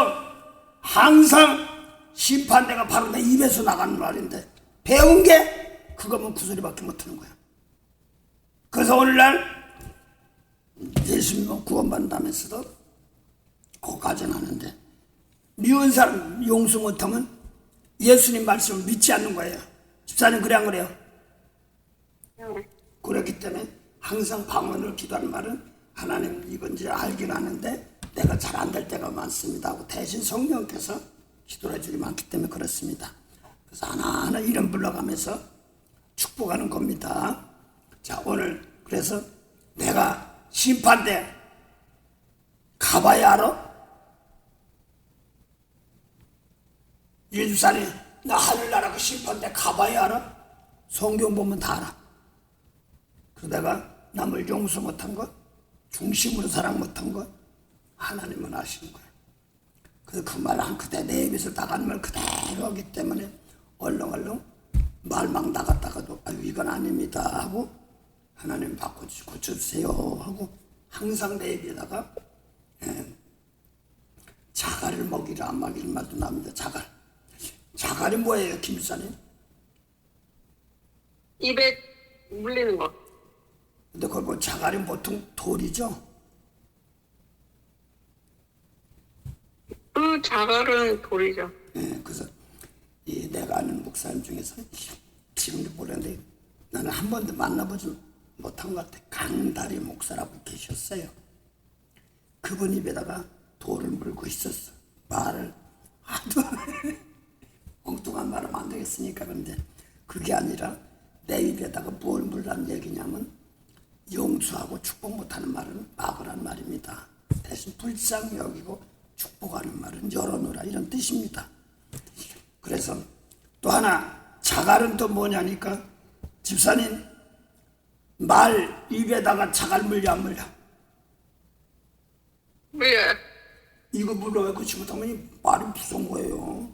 항상 심판대가 바로 내 입에서 나가는 말인데 배운 게 그거면 그 소리밖에 못하는 거야. 그래서 오늘날 예수님 구원받는다면서도 그거까지는 하는데 미운 사람 용서 못하면 예수님 말씀을 믿지 않는 거예요. 집사님 그래 안 그래요? 그렇기 때문에 항상 방언을 기도하는 말은 하나님 이건지 알긴 하는데 내가 잘 안 될 때가 많습니다 하고 대신 성령께서 기도해 주기 많기 때문에 그렇습니다. 그래서 하나하나 이름 불러가면서 축복하는 겁니다. 자, 오늘 그래서 내가 심판대 가봐야 알아? 예수사님 나 하늘나라 그 심판대 가봐야 알아? 성경 보면 다 알아. 그러다가 남을 용서 못한 것, 중심으로 사랑 못한 것 하나님은 아시는 거예요. 그래서 그 말 한 그대 내 입에서 나간 말 그대로 하기 때문에 얼렁얼렁 말 막 나갔다가도 아유 이건 아닙니다 하고 하나님 고쳐주세요 하고 항상 내 입에다가 자갈을 먹이라 안 먹이는 말도 납니다. 자갈이 뭐예요, 김사님? 입에 물리는 거. 근데 그걸 뭐 자갈이 보통 돌이죠? 그 자갈은 돌이죠. 예, 그래서 이 내가 아는 목사님 중에서 지금도 모르는데 나는 한 번도 만나보지 못한 것 같아. 강다리 목사라고 계셨어요. 그분 입에다가 돌을 물고 있었어. 말을 하도 엉뚱한 말을 안 되겠으니까. 그런데 그게 아니라 내 입에다가 뭘 물란 얘기냐면 용서하고 축복 못하는 말은 막으란 말입니다. 대신 불쌍히 여기고 축복하는 말은 열어놓으라 이런 뜻입니다. 그래서 또 하나 자갈은 또 뭐냐니까 집사님 말 입에다가 자갈 물려 안 물려? 물려요. 이거 물어요. 그 잘못하면 말이 무서운 거예요.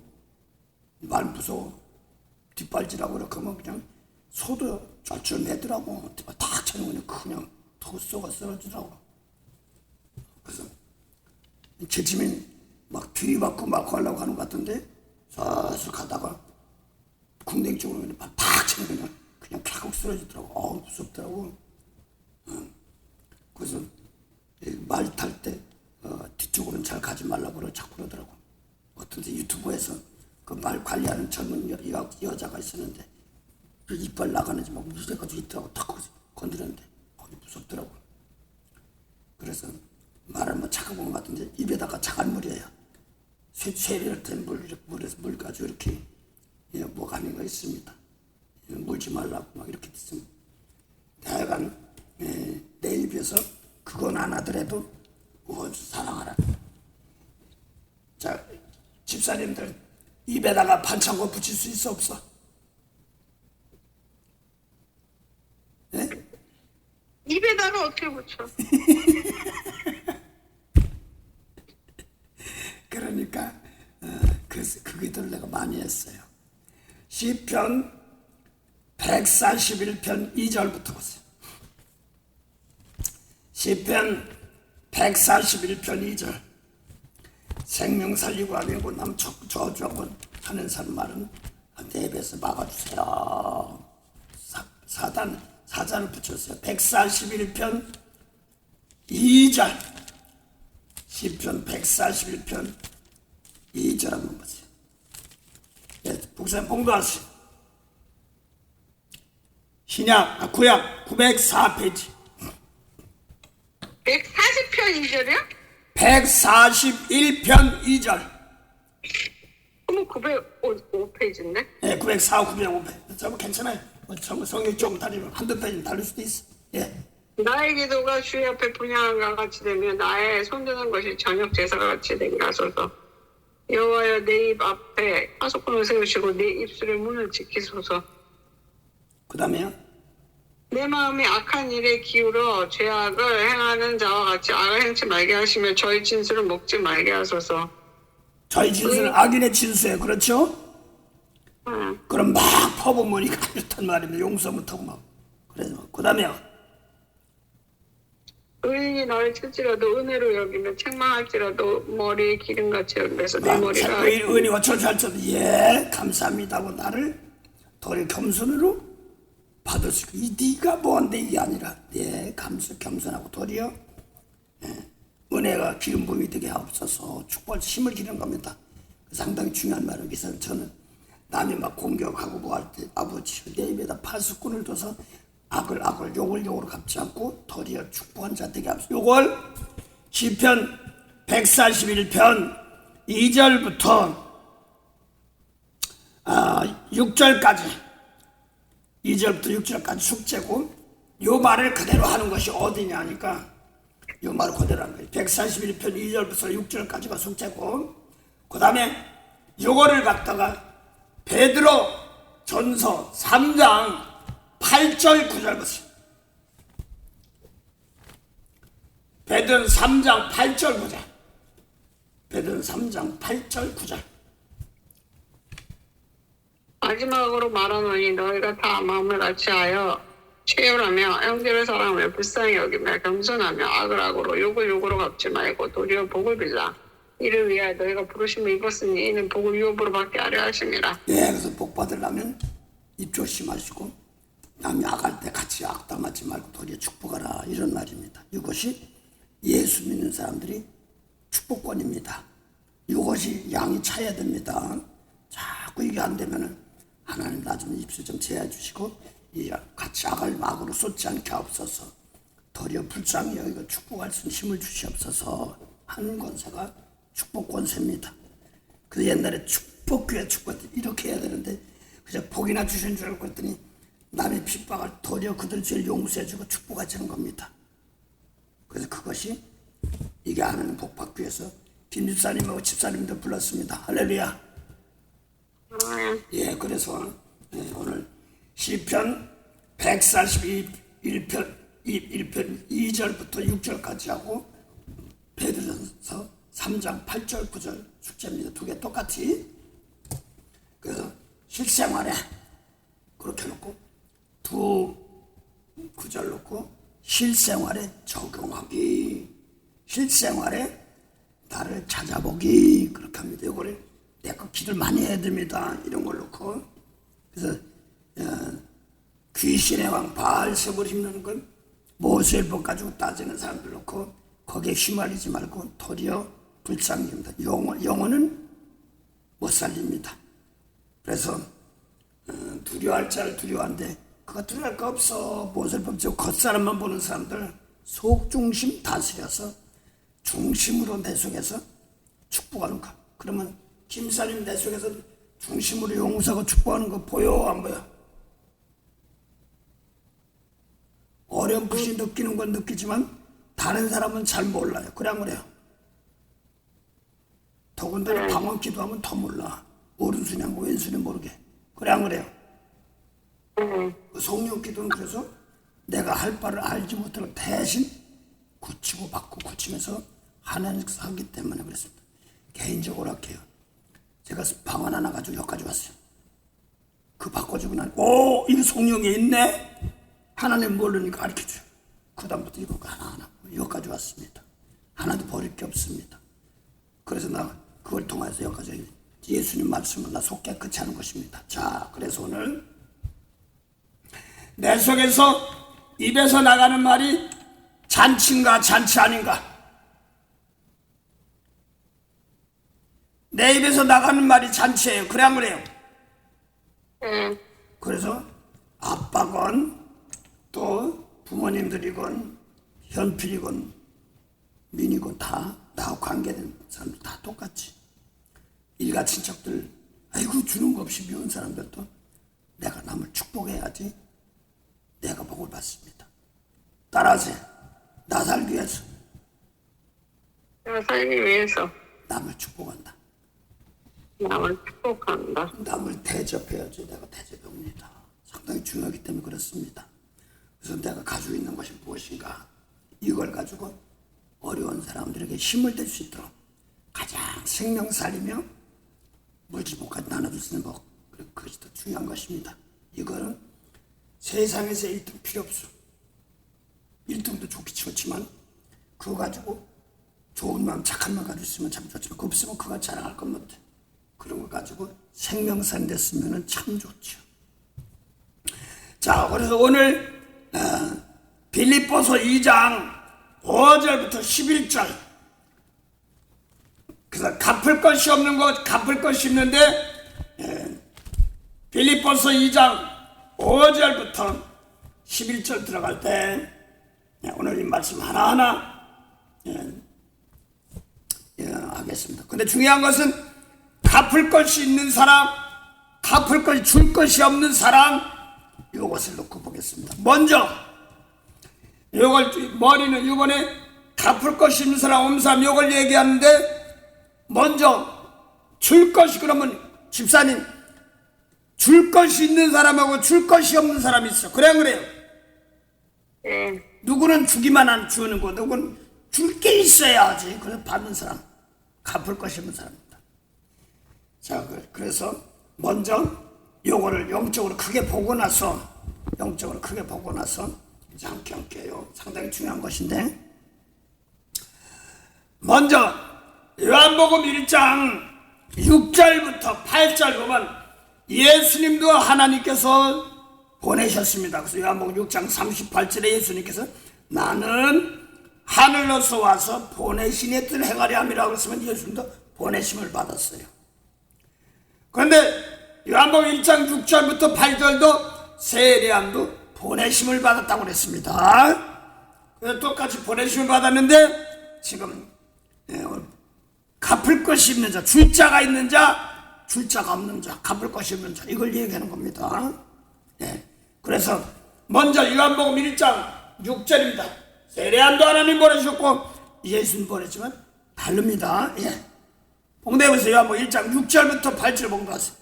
말 무서워. 뒷발질하고 이렇게 하면 그냥 소도 쩔쩔매더라고. 탁 쳐놓으면 그냥 더 쏘가 쓰러지더라고. 그래서 제침에 막 들이받고 막 하려고 하는 것 같은데 슬슬 가다가 궁뎅이 쪽으로 그냥 팍 쳐놓으면 그냥 팍 쓰러지더라고. 무섭더라고. 그래서 말 탈 때 뒤쪽으로는 잘 가지 말라고 자꾸 그러더라고. 어떤 데 유튜브에서 그 말 관리하는 젊은 여자가 있었는데 그 이빨 나가는지 막 무서워가지고 있더라고. 탁 건드렸는데 거기 무섭더라고. 그래서 말을 뭐 착각한 것 같은데 입에다가 자갈물이에요. 쇠를 된 물에서 물 가지고 이렇게 뭐 가는 거 있습니다. 물지 말라고 막 이렇게 있습니다. 하여간 내 입에서 그건 안 하더라도 사랑하라. 자, 집사님들 입에다가 반창고 붙일 수 있어 없어? 네? 입에다가 어떻게 붙여? 그러니까 그 기도를 내가 많이 했어요. 시편 141편 2절부터 보세요. 시편 141편 2절 생명 살리고 하려고 남 저주하고 하는 사람 말은 내 입에서 막아주세요. 사단을 붙였어요. 141편 2절 시편 141편 2절 한번 보세요. 네, 목사님 봉도하세요. 구약 904페이지 140편 2절이요? 141편 2절 그럼 905페이지인데? 예, 904, 905회. 좀 괜찮아요. 성경 좀 다르면 한두 페이지 다를 수도 있어. 예. 나의 기도가 주의 앞에 분향과 같이 되며 나의 손드는 것이 저녁 제사가 같이 되게 하소서. 여호와여 내 입 앞에 하소권을 세우시고 내 입술의 문을 지키소서. 그 다음에요. 내 마음이 악한 일에 기울어 죄악을 행하는 자와 같이 악을 행치 말게 하시며 저희 진술을 먹지 말게 하소서. 저희 진술은 악인의 진수예요. 그렇죠? 응. 그럼 막 퍼부으니까 좋단 말입니다. 용서 못하고 막. 그래서 그 다음에요. 의인이 나를 칠지라도 은혜로 여기며 책망할지라도 머리에 기름같이 여기면서 내 머리가 의인이와 절차할지라도 예 감사합니다 하고 나를 도리 겸손으로 받을 수 있고 이 네가 뭐한데 이게 아니라 예 겸손하고 도리어 은혜가 기름 부음이 되게 하옵소서. 축복할 힘을 기르는 겁니다. 상당히 중요한 말이에요. 그래서 저는 남이 막 공격하고 뭐 할 때 아버지 내 입에다 파수꾼을 둬서 악을 욕을 갚지 않고 도리어 축복한 자 되게 하옵소서. 요걸 시편 141편 2절부터 6절까지 2절부터 6절까지 숙제고 요 말을 그대로 하는 것이 어디냐 하니까 요 말을 그대로 하는 거예요. 141편 2절부터 6절까지가 숙제고 그 다음에 요거를 갖다가 베드로 전서 3장 8절 9절 보세요. 베드로는 3장 8절 9절. 베드로는 3장 8절 9절. 마지막으로 말하노니 너희가 다 마음을 같이하여 체휼하며 형제를 사랑하며 불쌍히 여기며 겸손하며 악을 악으로 욕을 욕으로 갚지 말고 도리어 복을 빌라. 이를 위하여 너희가 부르심을 입었으니 이는 복을 유업으로 받게 하려 하심이라. 예, 그래서 복 받으려면 입 조심하시고 남이 악할 때 같이 악담하지 말고 도리어 축복하라 이런 말입니다. 이것이 예수 믿는 사람들이 축복권입니다. 이것이 양이 차야 됩니다. 자꾸 이게 안 되면은 하나님 나 좀 입술 좀 제해 주시고 같이 악으로 쏟지 않게 하옵소서. 도리어 불쌍히 여기가 축복할 수 있는 힘을 주시옵소서 하는 권세가 축복 권세입니다. 그 옛날에 축복교회 축복 이렇게 해야 되는데 그저 복이나 주신 줄 알고 했더니 남의 핍박을 도리어 그들 죄를 용서해주고 축복하지 않은 겁니다. 그래서 그것이 이게 안 하는 복받기 위해서 김집사님하고 집사님도 불렀습니다. 할렐루야. 예, 그래서 오늘 시편 141편 2절부터 6절까지 하고 베드로전서 3장 8절 9절 숙제입니다. 두 개 똑같이. 그래서 실생활에 그렇게 놓고 두 구절 놓고 실생활에 적용하기, 실생활에 나를 찾아보기 그렇게 합니다. 이거를 내가 기도를 많이 해야 됩니다. 이런 걸 놓고 그래서 귀신의 왕 바알세불 힘드는 건 모세법 가지고 따지는 사람들 놓고 거기에 휘말리지 말고 도리어 불쌍입니다. 영혼은 못 살립니다. 그래서 두려워할 자를 두려워하는데 그거 두려워할 거 없어. 모세법 지고 겉사람만 보는 사람들 속중심 다스려서 중심으로 내 속에서 축복하는 거. 그러면 김사님 내 속에서 중심으로 용서하고 축복하는 거 보여 안 보여? 어렴풋이 느끼는 건 느끼지만 다른 사람은 잘 몰라요. 그래 안 그래요? 더군다나 방언 기도하면 더 몰라. 오른손이 하고 왼손이 모르게. 그래 안 그래요? 성령 기도는 그래서 내가 할 바를 알지 못하고 대신 굳히고 받고 굳히면서 하나님께서 하기 때문에 그랬습니다. 개인적으로 할게요. 제가 방언 하나 가지고 여기까지 왔어요. 그 바꿔주고 난 이거 성령에 있네? 하나님 모르니까 가르쳐줘요. 그 다음부터 이거 하나하나 여기까지 왔습니다. 하나도 버릴 게 없습니다. 그래서 나 그걸 통해서 여기까지 예수님 말씀을 나 속 깨끗이 하는 것입니다. 자, 그래서 오늘 내 속에서 입에서 나가는 말이 잔치인가 잔치 아닌가? 내 입에서 나가는 말이 잔치예요. 그래 안 그래요? 그래서 아빠건 또 부모님들이건 현필이건 민이건 다 나하고 관계된 사람들 다 똑같이 일가 친척들 아이고 주는 거 없이 미운 사람들도 내가 남을 축복해야지 내가 복을 받습니다. 따라하세요. 나 살기 위해서 내가 살기 위해서 남을 축복한다. 남을 축복한다. 남을 대접해야지 내가 대접합니다. 상당히 중요하기 때문에 그렇습니다. 그래서 내가 가지고 있는 것이 무엇인가 이걸 가지고 어려운 사람들에게 힘을 댈 수 있도록 가장 생명 살리며 물질복까지 나눠줄 수 있는 법, 그것이 더 중요한 것입니다. 이거는 세상에서 1등 필요 없어. 1등도 좋지만 그거 가지고 좋은 마음 착한 마음 가지고 있으면 참 좋지만 그거 없으면 그거 자랑할 것 못해. 그런 거 가지고 생명산 됐으면 참 좋죠. 자, 그래서 오늘 빌립보서 2장 5절부터 11절. 그래서 갚을 것이 없는 것, 갚을 것이 있는데 빌립보서 2장 5절부터 11절 들어갈 때 오늘 이 말씀 하나하나 하겠습니다. 근데 중요한 것은 갚을 것이 있는 사람, 갚을 것이 줄 것이 없는 사람, 이것을 놓고 보겠습니다. 먼저 이걸 머리는 이번에 갚을 것이 있는 사람, 없는 사람 이걸 얘기하는데 먼저 줄 것이, 그러면 집사님 줄 것이 있는 사람하고 줄 것이 없는 사람이 있어. 그래 안 그래요? 네. 누구는 주기만 안 주는 거, 누구는 줄 게 있어야지. 그래서 받는 사람, 갚을 것이 없는 사람입니다. 자, 그래서 먼저 요거를 영적으로 크게 보고 나서 이제 함께 할게요. 상당히 중요한 것인데, 먼저 요한복음 1장 6절부터 8절 보면 예수님도 하나님께서 보내셨습니다. 그래서 요한복음 6장 38절에 예수님께서 나는 하늘로서 와서 보내신 의 뜻을 행하려 함이라고 했으면 예수님도 보내심을 받았어요. 그런데 요한복음 1장 6절부터 8절도 세례요한도 보내심을 받았다고 그랬습니다. 그래서 똑같이 보내심을 받았는데 지금 갚을 것이 있는 자, 줄 자가 있는 자, 줄 자가 없는 자, 갚을 것이 없는 자, 이걸 얘기하는 겁니다. 그래서 먼저 요한복음 1장 6절입니다. 세례요한도 하나님 보내셨고 예수님 보냈지만 다릅니다. 봉대에서 요한복음 1장 6절부터 8절 봉독하세요.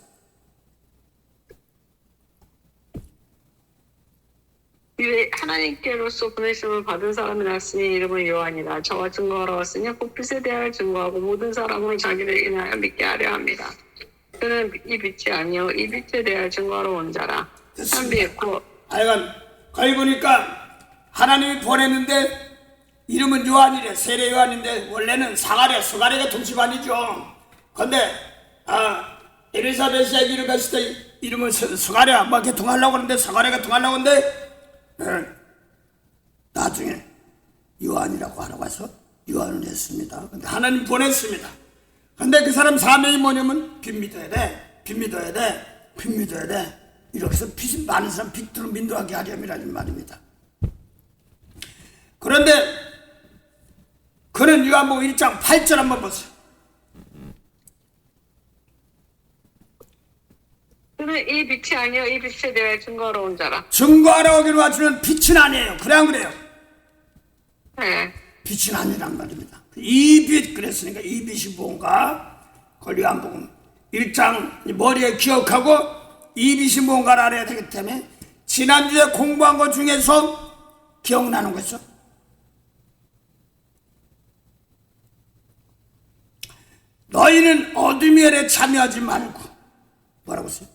하나님께로서 보내심을 받은 사람이 났으니 이름은 요한이라. 저와 증거하러 왔으니 곧 빛에 대하여 증거하고 모든 사람으로 자기를 인하여 믿게 하려 합니다. 그는 이 빛이 아니요 이 빛에 대하여 증거하러 온 자라. 참비했고 하여간 거기 보니까 하나님이 보냈는데 이름은 요한이래. 세례 요한인데 원래는 사가랴, 스가랴가 동시반이죠. 근데 엘리사벳이 아기를 갔을 때 이름은 스가랴 막 이렇게 통하려고 하는데 스가랴가 통하려고 하는데 나중에 요한이라고 하라고 해서 요한을 했습니다. 근데 하나님 보냈습니다. 근데 그 사람 사명이 뭐냐면 빚 믿어야 돼, 빚 믿어야 돼, 빚 믿어야 돼. 이렇게 해서 빚이 많은 사람 빚들을 민도하게 하렴이라는 말입니다. 그런데 그는 요한복음 1장 8절 한번 보세요. 그는 이 빛이 아니요 이 빛에 대하여 증거하러 온 자라. 증거하러 오기로 와주는 빛은 아니에요. 그래 안 그래요? 네. 빛은 아니란 말입니다. 이 빛, 그랬으니까 이 빛이 뭔가 그걸 요한복음 1장 머리에 기억하고 이 빛이 뭔가를 알아야 되기 때문에 지난주에 공부한 것 중에서 기억나는 거죠. 너희는 어둠의 일에 참여하지 말고, 뭐라고 했어요?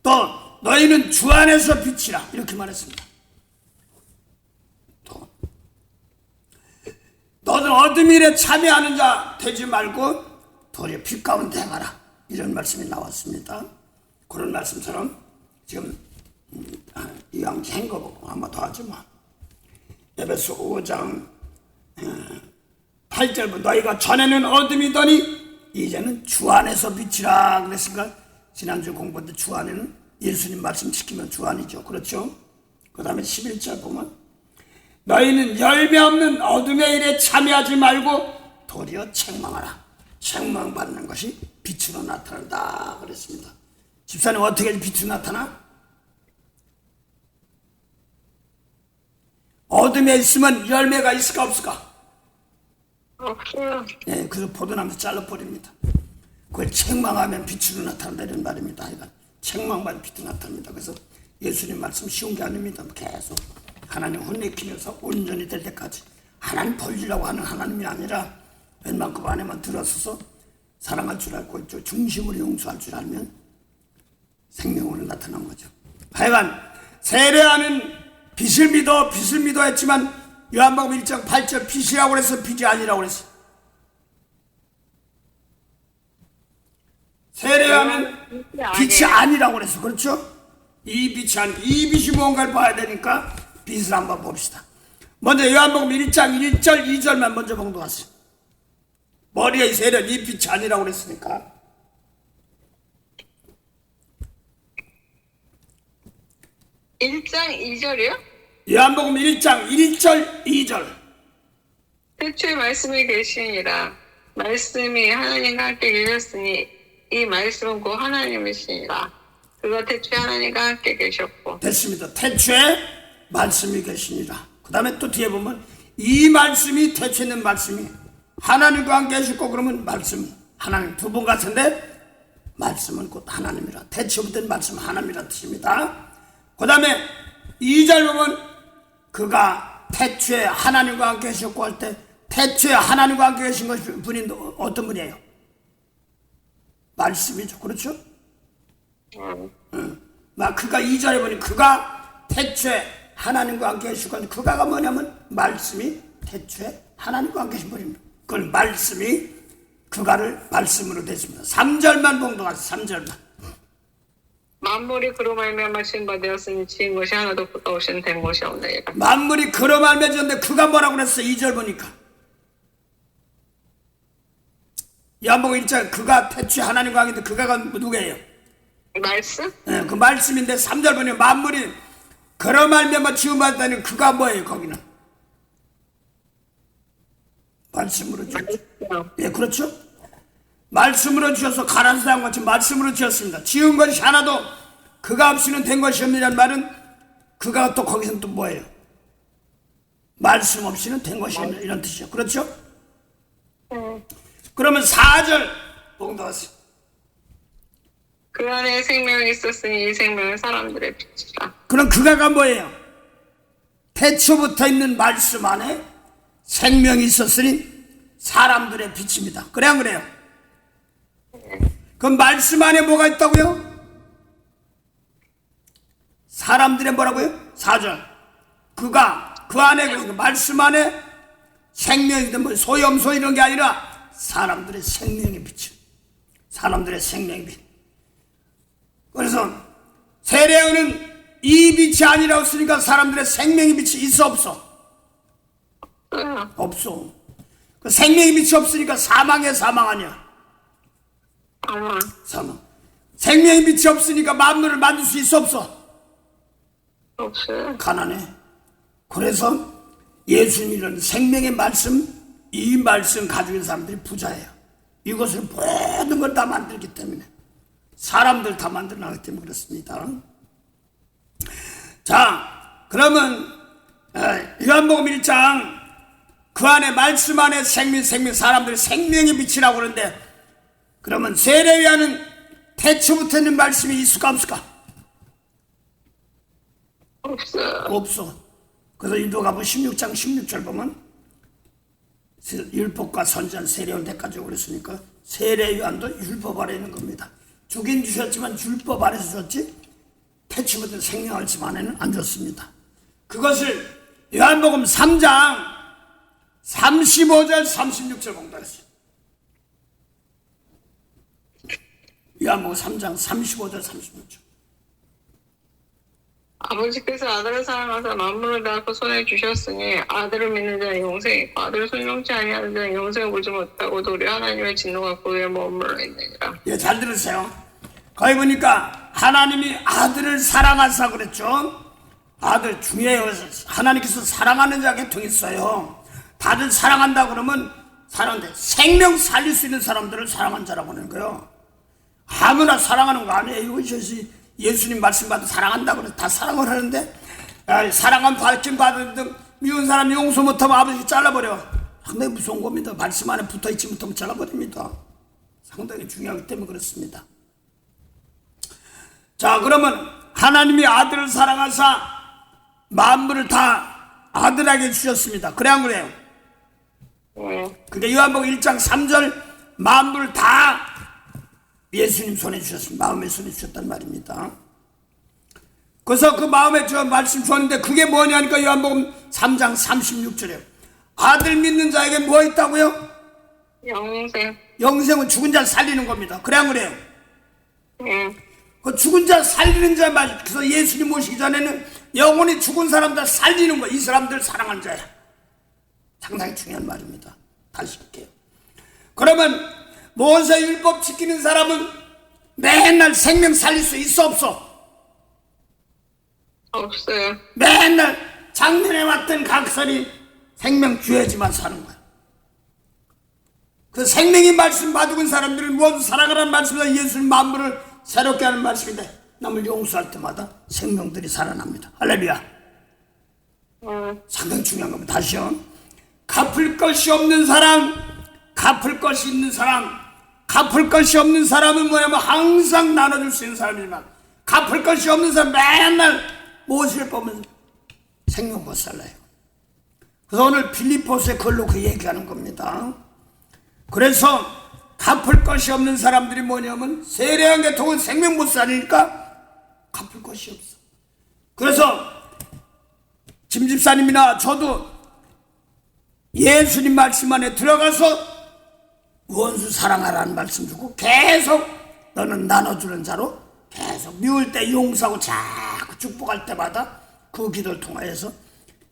또 너희는 주 안에서 빛이라 이렇게 말했습니다. 또 너는 어둠의 일에 참여하는 자 되지 말고 도리어 빛 가운데 행하라, 이런 말씀이 나왔습니다. 그런 말씀처럼 지금 이왕 한 거 보고 아마 더 하지 마. 에베소 5장 8절부터 너희가 전에는 어둠이더니 이제는 주 안에서 빛이라 그랬으니까 지난주 공부 때 주 안에는 예수님 말씀 지키면 주 안이죠. 그렇죠? 그 다음에 11절 보면 너희는 열매 없는 어둠의 일에 참여하지 말고 도리어 책망하라. 책망받는 것이 빛으로 나타난다 그랬습니다. 집사님 어떻게 빛으로 나타나? 어둠에 있으면 열매가 있을까 없을까? 없어요. 네, 그래서 포도나무 잘라버립니다. 그걸 책망하면 빛으로 나타난다 이런 말입니다. 하여간 책망만 빛으로 나타납니다. 그래서 예수님 말씀 쉬운 게 아닙니다. 계속 하나님 혼내키면서 온전히 될 때까지 하나님 벌주려고 하는 하나님이 아니라 웬만큼 안에만 들어서서 사랑할 줄 알고 중심으로 용서할 줄 알면 생명으로 나타난 거죠. 하여간 세례하는 빛을 믿어 했지만 요한복음 1장 8절 빛이라고 그래서 빛이 아니라고 그랬어. 세례하는 빛이 아니라고 그랬어. 그렇죠? 이 빛이 뭔가를 봐야 되니까 빛을 한번 봅시다. 먼저 요한복음 1장 1절 2절만 먼저 봉독하세요. 머리에 세련 이 빛이 아니라고 그랬으니까. 1장 2절이요? 요한복음 1장 1절 2절. 태초에 말씀이 계시니라. 말씀이 하나님과 함께 계셨으니 이 말씀은 곧 하나님이시니라. 그가 태초에 하나님과 함께 계셨고. 됐습니다. 태초에 말씀이 계시니라. 그 다음에 또 뒤에 보면 이 말씀이 태초에 있는 말씀이 하나님과 함께 계셨고, 그러면 말씀 하나님 두 번 같은데 말씀은 곧 하나님이라. 태초부터 말씀 하나님이라 뜻입니다. 그 다음에 2절 보면 그가 태초에 하나님과 함께 계셨고 할 때 태초에 하나님과 함께 계신 분이 어떤 분이에요? 말씀이죠. 그렇죠? 그가 2절에 보니 그가 태초에 하나님과 함께 계시고, 그가가 뭐냐면 말씀이 태초에 하나님과 함께 계신 분입니다. 그걸 말씀이 그가를 말씀으로 됐습니다. 3절만 봉독하세요. 3절만. 만물이 그로 말미암아 지은 바 되었으니 지은 것이 하나도 그가 없이는 된 것이 없느니라. 만물이 그로 말미암았는데 그가 뭐라고 그랬어? 2절 보니까 요한복음 1장 그가 태초에 하나님과 함께 있는데 그가가 누구예요? 말씀? 네, 그 말씀인데 3절 보니 만물이 그로 말미암아 지은 바 되었다니 그가 뭐예요? 거기는 말씀으로 지었죠. 예, 그렇죠? 말씀으로 지어서 가난 사람같이 말씀으로 지었습니다. 지은 것이 하나도 그가 없이는 된 것이 없느냐는 말은 그가 또 거기서는 또 뭐예요? 말씀 없이는 된 것이 없는 이런 뜻이죠. 그렇죠? 그러면 4절 봉독하세요. 그 안에 생명이 있었으니 이 생명은 사람들의 빛이라. 그럼 그가가 뭐예요? 태초부터 있는 말씀 안에 생명이 있었으니 사람들의 빛입니다. 그래 안 그래요? 그 말씀 안에 뭐가 있다고요? 사람들의 뭐라고요? 4절. 그가 그 안에 그 말씀 안에 생명이든 뭐 소염소 이런 게 아니라 사람들의 생명의 빛. 사람들의 생명의 빛. 그래서 세례요한은 이 빛이 아니라고 했으니까 사람들의 생명의 빛이 있어 없어? 없어. 그 생명의 빛이 없으니까 사망의 사망 아니야? 사망. 생명의 빛이 없으니까 만물을 만들 수 있어 없어? 없어요. 가난해. 그래서 예수님은 생명의 말씀, 이 말씀 가지고 있는 사람들이 부자예요. 이것을 모든 걸 다 만들기 때문에, 사람들 다 만들어나기 때문에 그렇습니다. 자, 그러면 요한복음 1장 그 안에 말씀 안에 생명 사람들의 생명의 빛이라고 그러는데, 그러면 세례요한은 태초부터 있는 말씀이 있을까 없을까? 없어요. 없어. 그래서 인도가보 16장 16절 보면 율법과 선지자 세례요한 때까지 그랬으니까 세례요한도 율법 아래 있는 겁니다. 주긴 주셨지만 율법 아래서 줬지 태초부터 생명할 말씀 안에는 안 줬습니다. 그것을 요한복음 3장 35절 36절 봉독했어요. 요한복음 3장 35절 36절. 아버지께서 아들을 사랑하사 만물을 낳고 손에 주셨으니 아들을 믿는 자는 영생이 있고 아들을 순종치 아니하는 자는 영생을 보지 못하고 도리 하나님의 진노가 그 위에 머물러 있느니라. 예, 잘 들으세요. 거기 보니까 하나님이 아들을 사랑하사 그랬죠. 아들 중요해요. 하나님께서 사랑하는 자 계통 있어요. 다들 사랑한다 그러면 사랑하는데 생명 살릴 수 있는 사람들을 사랑한 자라고 하는 거예요. 아무나 사랑하는 거 아니에요. 이것이 예수님 말씀 받아 사랑한다고 해서 다 사랑을 하는데, 사랑은 받긴 받은 미운 사람 용서 못하면 아버지 잘라버려. 상당히 무서운 겁니다. 말씀 안에 붙어있지 못하면 잘라버립니다. 상당히 중요하기 때문에 그렇습니다. 자, 그러면 하나님이 아들을 사랑하사 만물을 다 아들에게 주셨습니다. 그래 안 그래요? 그러니까 요한복음 1장 3절 만물을 다 예수님 손에 주셨습니다. 마음의 손에 주셨단 말입니다. 그래서 그 마음에 저 말씀 주었는데 그게 뭐냐니까 요한복음 3장 36절에 아들 믿는 자에게 뭐 있다고요? 영생. 영생은 죽은 자를 살리는 겁니다. 그래 안 그래요? 그 죽은 자 살리는 자 말. 그래서 예수님 오시기 전에는 영혼이 죽은 사람들 살리는 거. 이 사람들 사랑한 자야. 상당히 중요한 말입니다. 다시 할게요. 그러면 모세 율법 지키는 사람은 맨날 생명 살릴 수 있어 없어? 없어요. 맨날 작년에 왔던 각설이 생명 줘야지만 사는 거야. 그 생명의 말씀 받은 사람들을 모두 사랑하라는 말씀이다. 예수님 만물을 새롭게 하는 말씀인데 남을 용서할 때마다 생명들이 살아납니다. 할렐루야. 상당히 중요한 겁니다. 다시요. 갚을 것이 없는 사람, 갚을 것이 있는 사람, 갚을 것이 없는 사람은 뭐냐면 항상 나눠줄 수 있는 사람이지만 갚을 것이 없는 사람 맨날 모습을 보면 생명 못 살아요. 그래서 오늘 빌립보서의 글로 그 얘기하는 겁니다. 그래서 갚을 것이 없는 사람들이 뭐냐면 세례한 계통은 생명 못 살리니까 갚을 것이 없어. 그래서 짐 집사님이나 저도 예수님 말씀 안에 들어가서 원수 사랑하라는 말씀 주고 계속 너는 나눠주는 자로 계속 미울 때 용서하고 자꾸 축복할 때마다 그 기도를 통하여서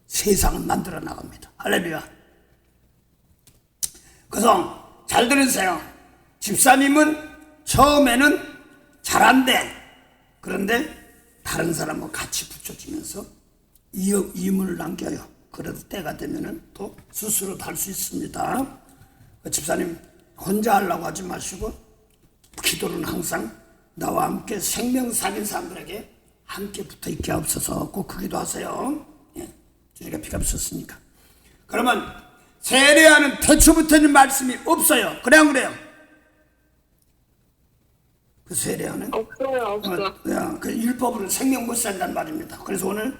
세상을 만들어 나갑니다. 할렐루야. 그래서 잘 들으세요. 집사님은 처음에는 잘한대. 그런데 다른 사람과 같이 붙여주면서 이문을 남겨요. 그래도 때가 되면은 또 스스로 할 수 있습니다. 집사님 혼자 하려고 하지 마시고 기도는 항상 나와 함께 생명 살린 사람들에게 함께 붙어 있게 없어서 꼭 그 기도하세요. 예, 주님과 피가 없었으니까. 그러면 세례하는 태초부터는 말씀이 없어요. 그래 안 그래요? 그 세례하는 없어요. 그 율법으로는 생명 못 산다는 말입니다. 그래서 오늘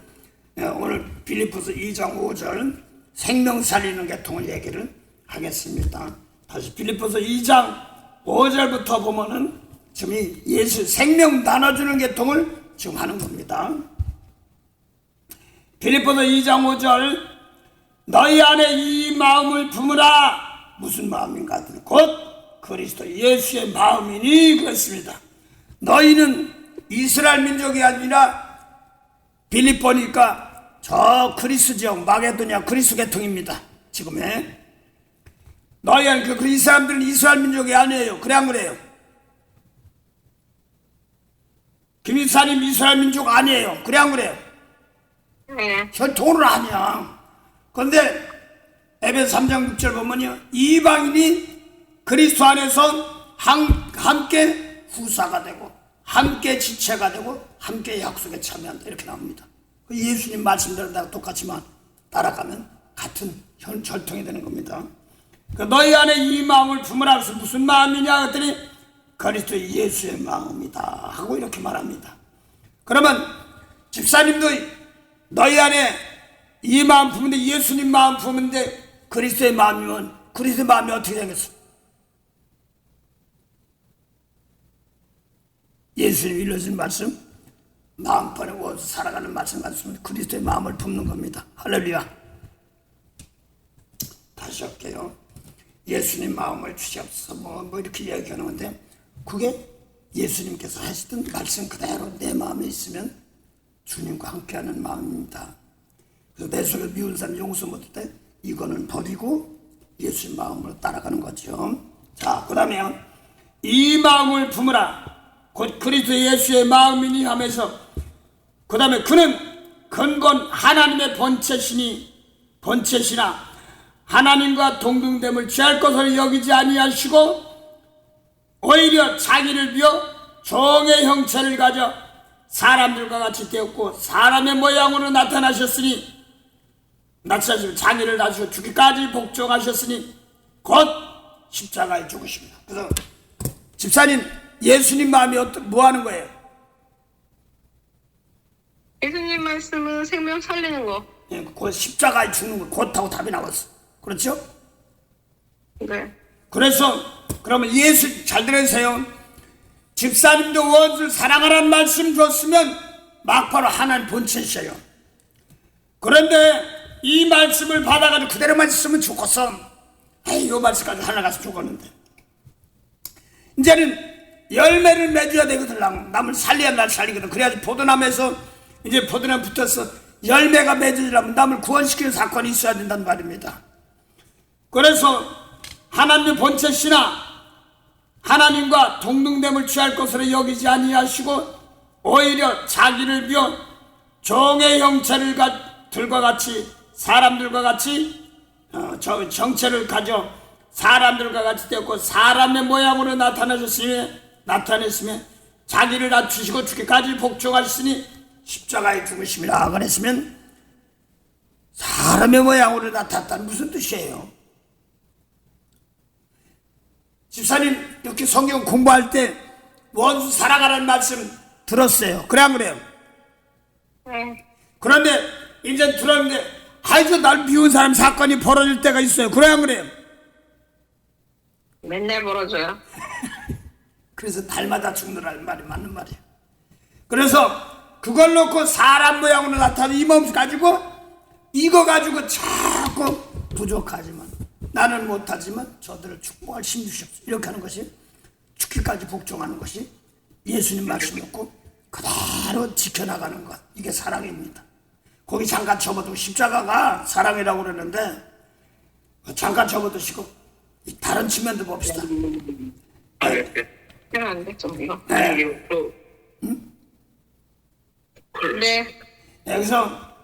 빌립보서 2장 5절 생명 살리는 계통을 얘기를 하겠습니다. 다시 빌립보서 2장 5절부터 보면은 지금 이 예수 생명 나눠주는 계통을 지금 하는 겁니다. 빌립보서 2장 5절 너희 안에 이 마음을 품으라. 무슨 마음인가 하더니 곧 그리스도 예수의 마음이니 그랬습니다. 너희는 이스라엘 민족이 아니라 빌립보니까 저 그리스 지역 마게도냐 그리스 계통입니다. 지금의 너희는 그 사람들은 이스라엘 민족이 아니에요. 그래 안 그래요? 김이사님 이스라엘 민족 아니에요. 그래 안 그래요? 네. 혈통으로 아니야. 그런데 에베소 3장 6절 보면요, 이방인이 그리스도 안에서 함께 후사가 되고 함께 지체가 되고 함께 약속에 참여한다 이렇게 나옵니다. 예수님 말씀대로 똑같이만 따라가면 같은 혈통이 되는 겁니다. 너희 안에 이 마음을 품으라 해서 무슨 마음이냐 했더니 그리스도 예수의 마음이다 하고 이렇게 말합니다. 그러면 집사님도 너희 안에 이 마음 품는데 예수님 마음 품는데 그리스도의 마음이면 그리스도의 마음이 어떻게 되겠어? 예수님 일러주신 말씀 마음판에 원수 살아가는 말씀은 그리스도의 마음을 품는 겁니다. 할렐루야. 다시 할게요. 예수님 마음을 주시옵소서 뭐 이렇게 얘기하는데 그게 예수님께서 하시던 말씀 그대로 내 마음에 있으면 주님과 함께하는 마음입니다. 그래서 내 속에 미운 사람 용서 못할 때 이거는 버리고 예수님 마음으로 따라가는 거죠. 자, 그 다음에 이 마음을 품으라 곧 그리스도 예수의 마음이니 하면서 그 다음에 그는 근본 하나님의 본체시나 하나님과 동등됨을 취할 것으로 여기지 아니하시고 오히려 자기를 비워 종의 형체를 가져 사람들과 같이 되었고 사람의 모양으로 나타나시고 자기를 낮추고 죽기까지 복종하셨으니 곧 십자가에 죽으십니다. 그래서 집사님, 예수님 마음이 뭐 하는 거예요? 예수님 말씀은 생명 살리는 거. 예, 곧 십자가에 죽는 거 곧하고 답이 나왔어. 그렇죠? 네. 그래서 그러면 예수 잘 들으세요. 집사님도 원수를 사랑하라는 말씀 줬으면 막바로 하나님 본체셔요. 그런데 이 말씀을 받아가지고 그대로만 있으면 죽었어. 에이, 요 말씀까지 하나 가서 죽었는데 이제는 열매를 맺어야 되거든. 남을 살려야 날 살리거든. 그래야지 포도나무에서 이제 포도나무 붙어서 열매가 맺으려면 남을 구원시키는 사건이 있어야 된다는 말입니다. 그래서 하나님의 본체시나 하나님과 동등됨을 취할 것으로 여기지 아니하시고 오히려 자기를 비워 종의 형체를 들과 같이 사람들과 같이 정체를 가져 사람들과 같이 되었고 사람의 모양으로 나타냈으며 자기를 낮추시고 죽기까지 복종하셨으니 십자가에 죽으심이라. 그랬으면 사람의 모양으로 나타났다는 무슨 뜻이에요? 집사님 이렇게 성경 공부할 때 원수 사랑하라는 말씀 들었어요. 그래 안 그래요? 네. 그런데 이제 들었는데 아이고 날 미운 사람 사건이 벌어질 때가 있어요. 그래 안 그래요? 맨날 벌어져요. 그래서 날마다 죽느라는 말이 맞는 말이에요. 그래서 그걸 놓고 사람 모양으로 나타나는 이 몸 가지고 이거 가지고 자꾸 부족하지만 나는 못하지만 저들을 축복할 힘 주시옵소서. 이렇게 하는 것이 죽기까지 복종하는 것이 예수님 말씀 놓고 그대로 지켜나가는 것. 이게 사랑입니다. 거기 잠깐 접어두고 십자가가 사랑이라고 그러는데 잠깐 접어두시고 다른 측면도 봅시다. 그러면 안 돼, 좀 이거. 네. 네. 여기서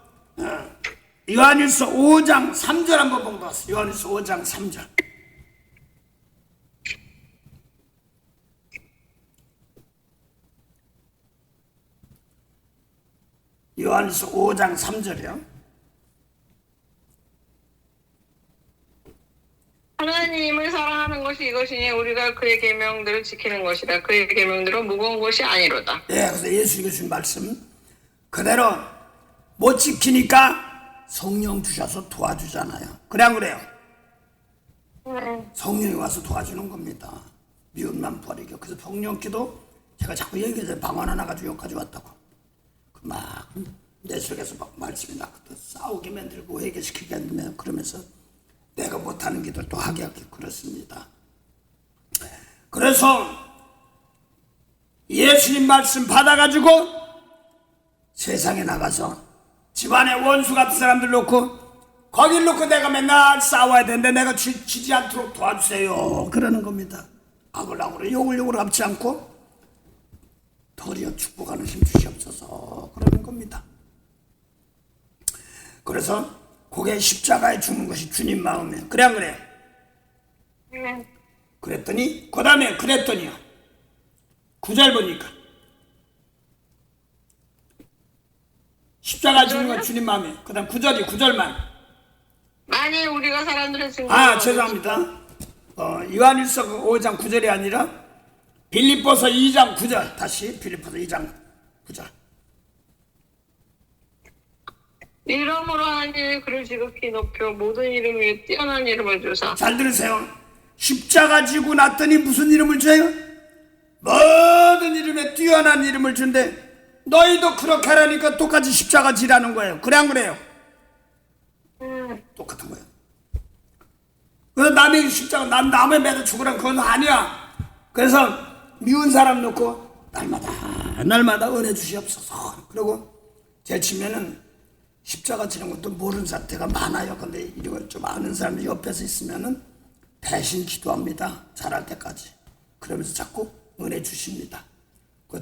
요한일서 5장 3절 한번 보고 왔어요. 요한일서 5장 3절. 요한일서 5장 3절이요. 하나님을 사랑하는 것이 이것이니 우리가 그의 계명들을 지키는 것이다. 그의 계명들은 무거운 것이 아니로다. 예, 그래서 예수님이 주신 말씀 그대로 못 지키니까 성령 주셔서 도와주잖아요. 그래 안 그래요? 성령이 와서 도와주는 겁니다. 미움만 버리고. 그래서 성령기도 제가 자꾸 얘기해서 방언 하나 가지고 여기까지 왔다고. 막 내 속에서 막 말씀이 나거든. 싸우게 만들고 회개시키게 만들면 그러면서 내가 못하는 기도를 또 하게 하고 그렇습니다. 그래서 예수님 말씀 받아가지고 세상에 나가서 집안에 원수 같은 사람들 놓고 거길 놓고 내가 맨날 싸워야 되는데 내가 지지 않도록 도와주세요. 그러는 겁니다. 아글아글 욕을 갚지 않고 도리어 축복하는 힘 주시옵소서. 그러는 겁니다. 그래서 그게 십자가에 죽는 것이 주님 마음이에요. 그래 안 그래요? 그랬더니 그 다음에 그랬더니요. 9절 보니까 십자가 죽는 건 주님 마음이에요. 그 다음 9절만. 만일 우리가 사람들의 증거. 죄송합니다. 요한일서 5장 9절이 아니라 빌립보서 2장 9절. 다시 빌립보서 2장 9절. 이러므로 하나님이 그를 지극히 높여 모든 이름 위에 뛰어난 이름을 주사. 잘 들으세요. 십자가 지고 났더니 무슨 이름을 줘요? 모든 이름에 뛰어난 이름을 준대. 너희도 그렇게 하라니까 똑같이 십자가 지라는 거예요. 그래 안 그래요? 똑같은 거예요. 그래서 남의 십자가 남의 매도 죽으란 그건 아니야. 그래서 미운 사람 놓고 날마다 은혜 주시옵소서. 그리고 제치면은 십자가 지는 것도 모르는 사태가 많아요. 근데 이걸 좀 아는 사람이 옆에서 있으면은 대신 기도합니다. 잘할 때까지. 그러면서 자꾸 은혜 주십니다.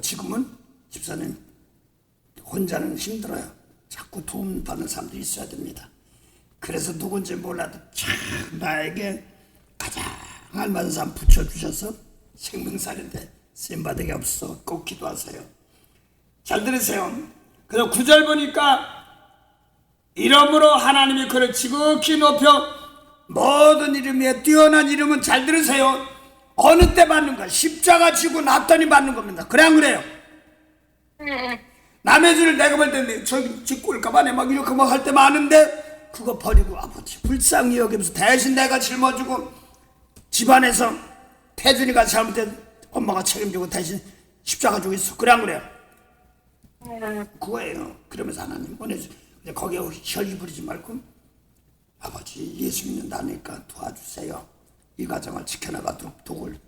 지금은 집사님 혼자는 힘들어요. 자꾸 도움 받는 사람도 있어야 됩니다. 그래서 누군지 몰라도 참 나에게 가장 알맞은 사람 붙여주셔서 생명살인데 쓰임받은 게 없어. 꼭 기도하세요. 잘 들으세요. 그래서 9절 보니까 이름으로 하나님이 그를 지극히 높여 모든 이름에 뛰어난 이름은, 잘 들으세요, 어느 때 받는 거야? 십자가 지고 났더니 받는 겁니다. 그래 안 그래요? 남의 죄를 내가 볼 때 저기 짓고 올까봐 막 이렇게 막 할 때 많은데 그거 버리고 아버지 불쌍히 여기면서 대신 내가 짊어지고, 집안에서 태준이가 잘못해 엄마가 책임지고 대신 십자가 지고 있어. 그래 안 그래요? 그거예요. 그러면서 하나님 보내주. 거기에 혈기 부리지 말고 아버지 예수 믿는다니까 도와주세요. 이 가정을 지켜나가도록 도울.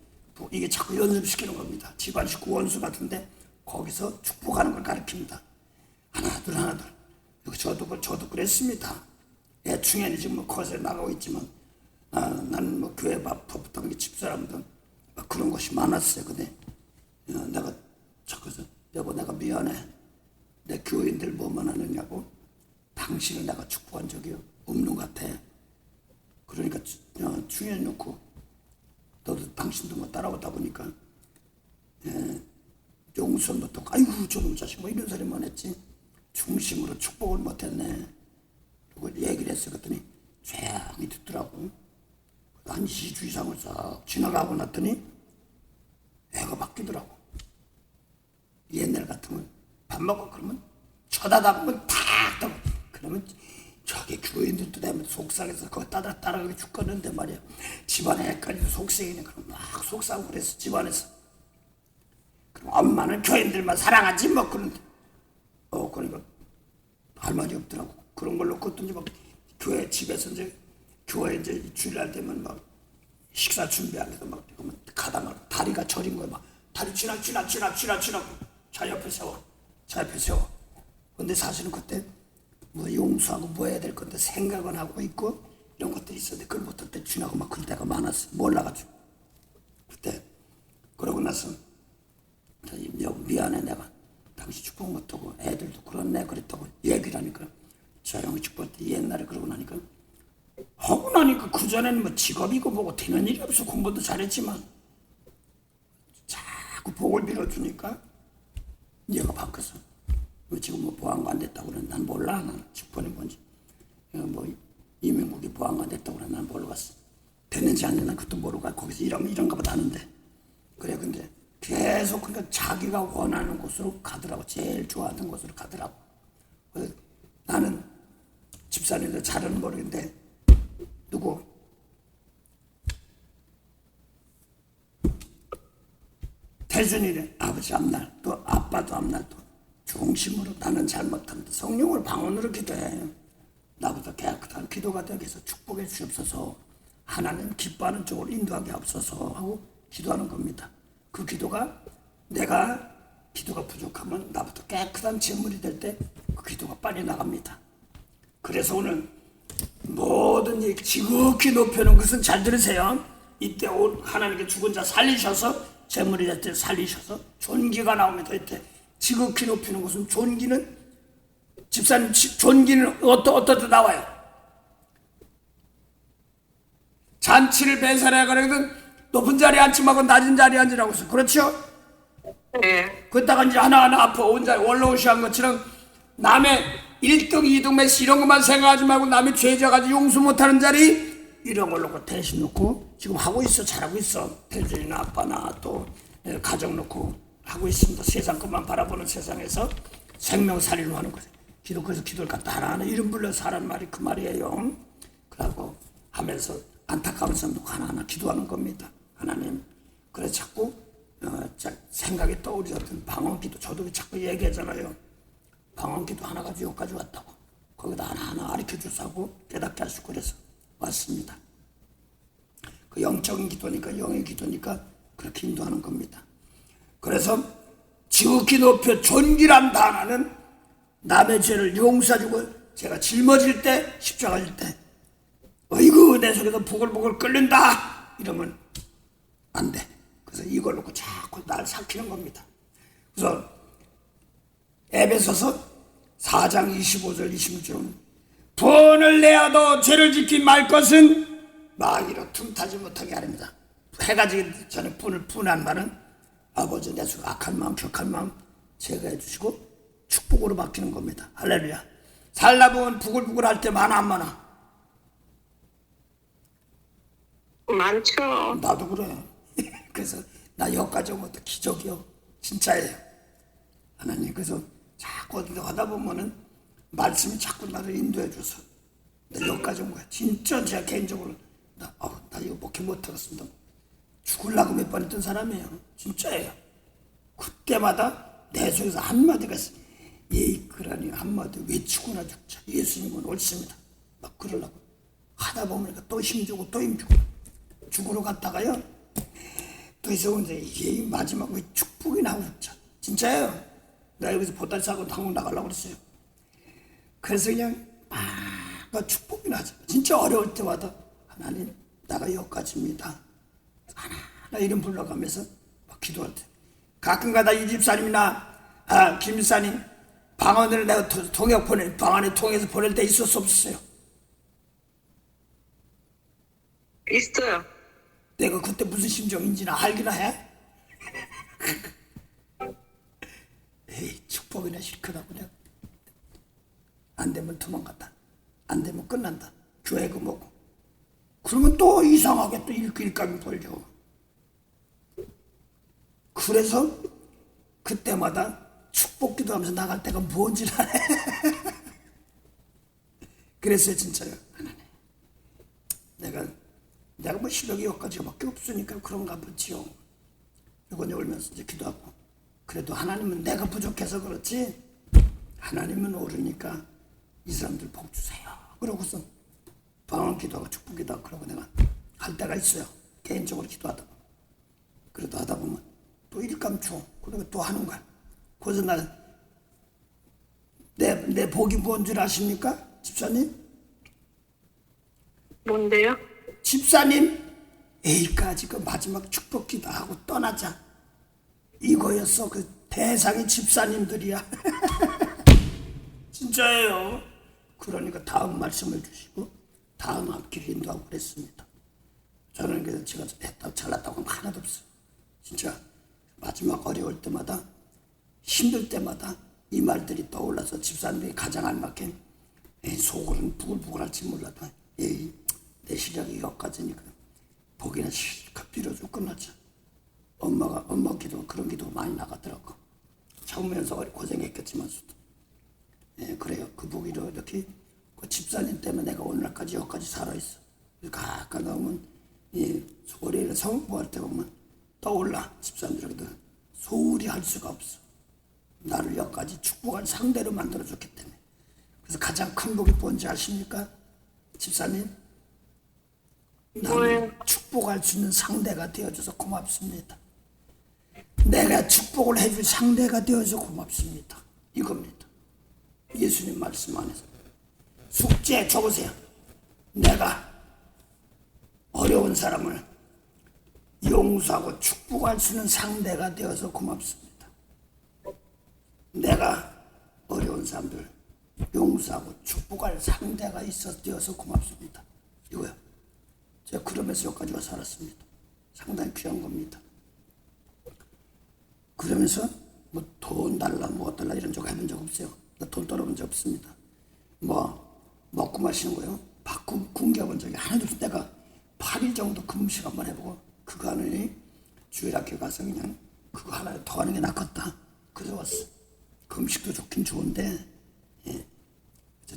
이게 자꾸 연습시키는 겁니다. 집안 식구 원수 같은데 거기서 축복하는 걸 가르칩니다. 하나둘 하나둘. 저도 그랬습니다. 충현이 지금 뭐 거기서 나가고 있지만 나는 뭐 교회 밥부터 집사람들 그런 것이 많았어요. 근데 내가 자꾸서 여보 내가 미안해. 내 교인들 뭐만 하느냐고. 당신을 내가 축복한 적이 없는 것 같아. 그러니까 충현이 놓고 너도 당신도 뭐 따라오다 보니까 용서부터 아이고 저놈 자식 뭐 이런 소리만 했지 중심으로 축복을 못했네. 그리고 얘기를 했어. 그랬더니 조용히 듣더라고. 한 2주 이상을 싹 지나가고 났더니 애가 바뀌더라고. 옛날 같으면 밥 먹고 그러면 쳐다보면 탁 그러면 저기 교인들도 되면 속상해서 그거 따라가기 죽겠는데 말이야. 집안에 애까지도 속상이네. 그럼 막 속상하고 그래서 집안에서. 그럼 엄마는 교인들만 사랑하지 뭐 그런데 그러니까 할 말이 없더라고. 그런 걸로 그것도 막 교회 집에서 교회 주일날 되면 막 식사 준비하면서 막 가다 막 다리가 저린 거야. 막 다리 지나 자 옆에 세워. 근데 사실은 그때 뭐 용서하고 뭐 해야 될 건데 생각은 하고 있고 이런 것들이 있었는데 그걸 못할 때 지나고 막 그럴 때가 많았어. 몰라가지고. 그때 그러고 나서 미안해 내가 당신 축복 못하고 애들도 그렇네 그랬다고 얘기를 하니까 저 형이 축복할 때 옛날에 그러고 나니까 하고 나니까 그전에는 뭐 직업이고 뭐고 되는 일이 없어. 공부도 잘했지만 자꾸 복을 빌어주니까 얘가 바뀌었어. 지금 뭐 보안관 됐다고 그래. 난 몰라. 난 직분이 뭔지. 뭐 이명국이 보안관 됐다고 그래. 난 모르겠어. 됐는지 안 됐는지 그것도 모르고 거기서 이런가 보다 하는데. 그래 근데 계속 그러니까 자기가 원하는 곳으로 가더라고. 제일 좋아하는 곳으로 가더라고. 그래서 나는 집사님들 잘은 모르겠는데 누구? 태준이래. 아버지 앞날 또 아빠도 앞날 또 중심으로 나는 잘못합니다. 성령을 방언으로 기도해. 나보다 깨끗한 기도가 되게 해서 축복해 주옵소서. 하나님 기뻐하는 쪽으로 인도하게 없어서 하고 기도하는 겁니다. 그 기도가 내가 기도가 부족하면 나부터 깨끗한 제물이 될 때 그 기도가 빨리 나갑니다. 그래서 오늘 모든 일 지극히 높여놓은 것은 잘 들으세요. 이때 하나님께 죽은 자 살리셔서 제물이 될 때 살리셔서 존귀가 나옵니다. 이때 지극히 높이는 것은 존귀는 집사님 존귀는 어떻게 나와요? 잔치를 배설해 그러거든 높은 자리에 앉지 말고 낮은 자리에 앉으라고 했어. 그렇죠? 네. 그러다가 이제 하나하나 앞으로 온 자리 원로시한 것처럼 남의 1등 2등 매시 이런 것만 생각하지 말고 남의 죄져가지고 용서 못하는 자리 이런 걸 놓고 대신 놓고 지금 하고 있어. 잘하고 있어. 태준이나 아빠나 또 가정 놓고 하고 있습니다. 세상 것만 바라보는 세상에서 생명살이로 하는 거죠. 그래서 기도를 갖다 하나하나 이름 불러서 하라는 말이 그 말이에요. 그러고 하면서 안타까운 사람도 하나하나 기도하는 겁니다. 하나님 그래서 자꾸 생각이 떠오르던 방언기도 저도 자꾸 얘기하잖아요. 방언기도 하나 가지고 여기까지 왔다고. 거기다 하나하나 가르쳐줘서 하고 깨닫게 하시고 그래서 왔습니다. 그 영적인 기도니까 영의 기도니까 그렇게 인도하는 겁니다. 그래서 지극히 높여 존귀란 단어는 남의 죄를 용서해주고 제가 짊어질 때 십자가 질 때 어이구 내 속에서 보글보글 끓는다 이러면 안 돼. 그래서 이걸 놓고 자꾸 날 삭히는 겁니다. 그래서 에베소서 4장 25절 26절은 분을 내어도 죄를 지킨 말 것은 마귀로 틈타지 못하게 하렵니다. 해가 지기 전에 분을 분한 말은 아버지 내 속 악한 마음 격한 마음 제거해 주시고 축복으로 바뀌는 겁니다. 할렐루야. 살다 보면 부글부글 할 때 많아 안 많아? 많죠. 나도 그래. 그래서 나 여기까지 오면 또 기적이요. 진짜예요. 하나님 그래서 자꾸 어디 하다 보면은 말씀이 자꾸 나를 인도해 줘서 나 여기까지 온 거야. 진짜 제가 개인적으로 나 이거 목회 못하겠습니다. 죽으려고 몇 번 했던 사람이에요. 진짜예요. 그때마다 내 속에서 한마디가 있어. 예이 그러니 한마디 외치고나 죽자. 예수님은 옳습니다. 막 그러려고 하다 보니까 또 힘주고 또 힘주고 죽으러 갔다가요. 또 이제 이제 마지막 축복이 나오고 죽자. 진짜예요. 나 여기서 보따리 싸고 한국 나가려고 그랬어요. 그래서 그냥 막 축복이 나죠. 진짜 어려울 때마다 하나님 나가 여기까지입니다. 하나 이름 불러가면서 막 기도할 때 가끔가다 이 집사님이나 김 집사님 방언을 내가 방언에 통해서 보낼 때 있을 수 없었어요. 있어요. 내가 그때 무슨 심정인지나 알기나 해? 에이 축복이나 싫거라고 내가 안 되면 도망간다. 안 되면 끝난다. 교회고 뭐고. 그러면 또 이상하게 또 일감이 벌죠. 그래서 그때마다 축복 기도하면서 나갈 때가 뭔지 알아. 그랬어요 진짜요. 내가 뭐 시력이 여기까지밖에 없으니까 그런가 보지요. 이번에 울면서 이제 기도하고 그래도 하나님은 내가 부족해서 그렇지 하나님은 오르니까 이 사람들 복 주세요. 그러고서 방언 기도하고 축복 기도하고 그러고 내가 할 때가 있어요. 개인적으로 기도하다 보면. 그래도 하다 보면 또 일감 줘. 그리고 또 하는 거야. 그래서 내 복이 뭔 줄 아십니까? 집사님? 뭔데요? 집사님 A까지 그 마지막 축복 기도하고 떠나자 이거였어. 그 대상이 집사님들이야. 진짜예요. 그러니까 다음 말씀을 주시고 다음 앞길 인도하고 그랬습니다. 저는 그래서 제가 했다 잘났다고 하면 하나도 없어요. 진짜 마지막 어려울 때마다 힘들 때마다 이 말들이 떠올라서 집사님들이 가장 알맞게 속으로는 부글부글할지 몰라도 내 시력이 여기까지니까 보기는 실컷 빌어주고 끝났죠. 엄마 기도 그런 기도 많이 나가더라고. 참으면서 고생했겠지만서도 그래요. 그 보기로 이렇게 그 집사님 때문에 내가 오늘날까지 여기까지 살아있어. 가끔 나오면 소리를 성공할 때 보면 떠올라. 집사님들에게도 소홀히 할 수가 없어. 나를 여기까지 축복할 상대로 만들어줬기 때문에. 그래서 가장 큰 복이 뭔지 아십니까? 집사님? 나는 축복할 수 있는 상대가 되어줘서 고맙습니다. 내가 축복을 해줄 상대가 되어서 고맙습니다. 이겁니다. 예수님 말씀 안에서. 숙제 적으세요. 내가 어려운 사람을 용서하고 축복할 수 있는 상대가 되어서 고맙습니다. 내가 어려운 사람들 용서하고 축복할 상대가 되어서 고맙습니다. 이거요. 제가 그러면서 여기까지 와 살았습니다. 상당히 귀한 겁니다. 그러면서 뭐 돈 달라 뭐 어달라 이런 적 해본 적 없어요. 나 돈 떨어본 적 없습니다. 뭐 먹고 마시는 거요. 받고 굶겨본 적이 하나도 없어. 내가 8일 정도 금식 한번 해보고 그거 하느니 주일학교 가서 그냥 그거 하나 더 하는 게 낫겠다. 그래서 왔어. 금식도 좋긴 좋은데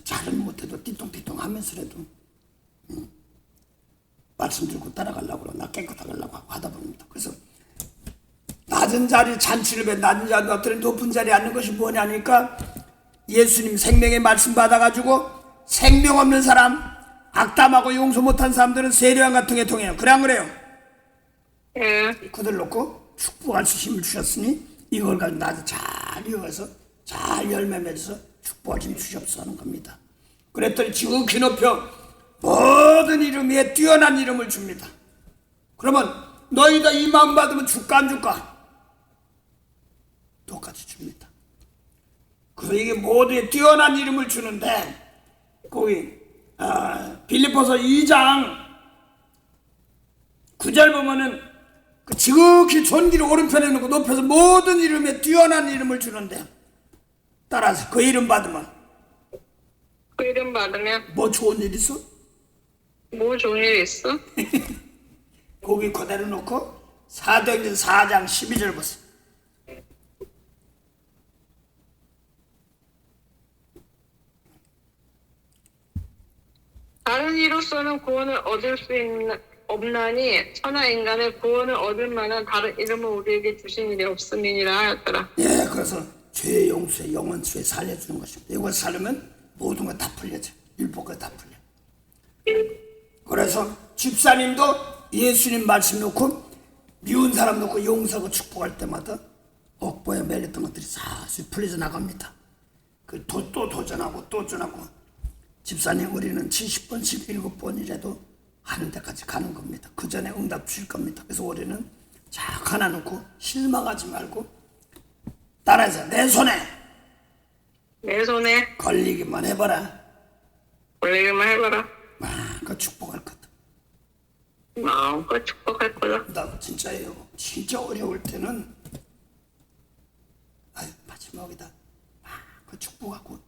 잘은 못해도 띠똥띠똥 하면서라도 말씀 들고 따라가려고 그러고 나 깨끗하게 하려고 하다 보니까 그래서 낮은 자리 잔치를 배 낮은 자리 어떤 높은 자리에 앉는 것이 뭐냐니까 예수님 생명의 말씀 받아가지고 생명 없는 사람 악담하고 용서 못한 사람들은 세례요한 같은 게 통해요. 그래 안 그래요? 예. 그들 놓고 축복할 수 힘을 주셨으니 이걸 가지고 나도 잘 이어서 잘 열매 맺어서 축복할 힘 주시옵소서 하는 겁니다. 그랬더니 지극히 높여 모든 이름 위에 뛰어난 이름을 줍니다. 그러면 너희가 이 마음 받으면 줄까 안 줄까? 똑같이 줍니다. 그에게 모두의 뛰어난 이름을 주는데 거기 빌립보서 2장 9절 보면은 그 지극히 존귀를 오른편에 놓고 높여서 모든 이름에 뛰어난 이름을 주는데 따라서 그 이름 받으면 그 이름 받으면 뭐 좋은 일 있어? 뭐 좋은 일 있어? 거기 그대로 놓고 사도행전 4장 12절 보세요. 다른 이로서는 구원을 얻을 수 없나니 천하 인간의 구원을 얻을 만한 다른 이름을 우리에게 주신 일이 없음이니라 하였더라. 예, 그래서 죄의 용서에 영원 죄 살려주는 것입니다. 이걸 살려면 모든 거 다 풀려져. 율법과 다 풀려. 그래서 집사님도 예수님 말씀 놓고 미운 사람 놓고 용서하고 축복할 때마다 억보에 매렸던 것들이 사실 풀려져 나갑니다. 그 또 도전하고 또 도전하고 집사님 우리는 70번씩 7번이라도 하는 데까지 가는 겁니다. 그 전에 응답 주실 겁니다. 그래서 우리는 자 하나 놓고 실망하지 말고 따라해서 내 손에 걸리기만 해봐라. 걸리기만 해봐라. 그 축복할 거다. 마음껏 축복할 거다. 나 진짜예요. 진짜 어려울 때는 마지막이다. 그 축복하고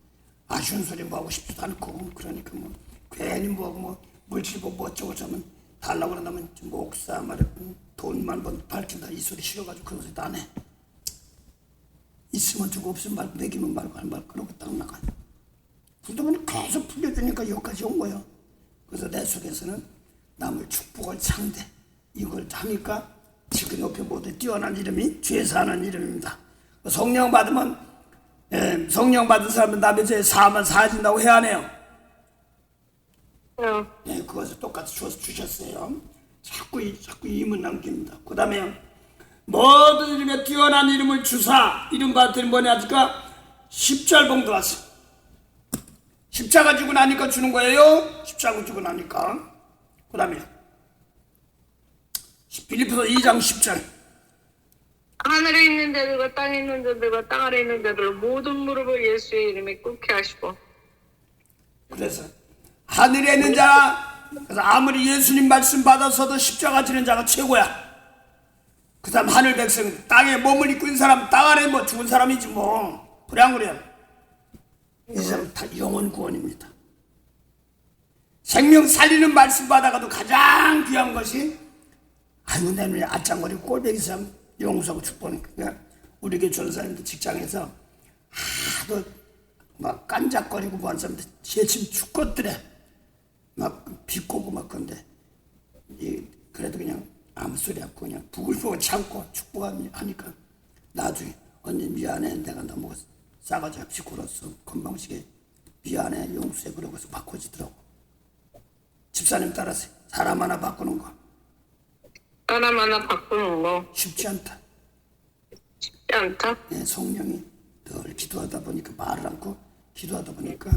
아쉬운 소리 뭐 하고 싶지도 않고 그러니까 뭐 괜히 뭐 물질보 뭐 어쩌고 저쩌면 달라고 그런다면 목사 말에 돈만 번 밝힌다 이 소리 싫어가지고 그런 소리도 안 해. 있으면 주고 없으면 말고 먹이면 말고 할 말 그러고 딱 나가요. 그러다 보니 계속 풀려주니까 여기까지 온 거예요. 그래서 내 속에서는 남을 축복할 상대 이걸 하니까 지금 옆에 모두 뛰어난 이름이 죄에서 하는 이름입니다. 성령 받으면 성령 받은 사람은 남의 죄 사하면 사해진다고 해야 하네요. 네, 그것을 똑같이 주셨어요. 자꾸 이문 남깁니다. 그 다음에 모든 이름에 뛰어난 이름을 주사 이름 받더니 뭐냐 하니까 10절 봉도 왔어. 십자가 주고 나니까 주는 거예요. 십자가 주고 나니까. 그 다음에 빌립보서 2장 10절 하늘에 있는 자들과 땅에 있는 자들과 땅 아래 있는 자들 모든 무릎을 예수의 이름에 꿇게 하시고. 그래서 하늘에 있는 자 그래서 아무리 예수님 말씀 받아서도 십자가 지는 자가 최고야. 그 다음 하늘 백성 땅에 몸을 입고 있는 사람 땅 아래 뭐 죽은 사람이지 뭐 그래 안 그래요? 이 사람 다 영원 구원입니다. 생명 살리는 말씀 받아가도 가장 귀한 것이 아이고 내 눈에 아짱거리고 꼴배기 사람 용서하고 축복하는 그러니까 우리 교회 전사님들 직장에서 하도 막 깐작거리고 뭐하는 사람들 제침 죽겠더래. 막 비꼬고 막 건데 그래도 그냥 아무 소리 없고 그냥 부글부글 참고 축복하니까 나중에 언니 미안해 내가 너무 싸가지 없이 굴었어 건방지게 미안해 용서해 그러고서 바꿔지더라고. 집사님 따라서 사람 하나 바꾸는 거 사람 하나 바꾸는 거 쉽지 않다. 쉽지 않다. 네, 성령이 늘 기도하다 보니까 말을 않고 기도하다 보니까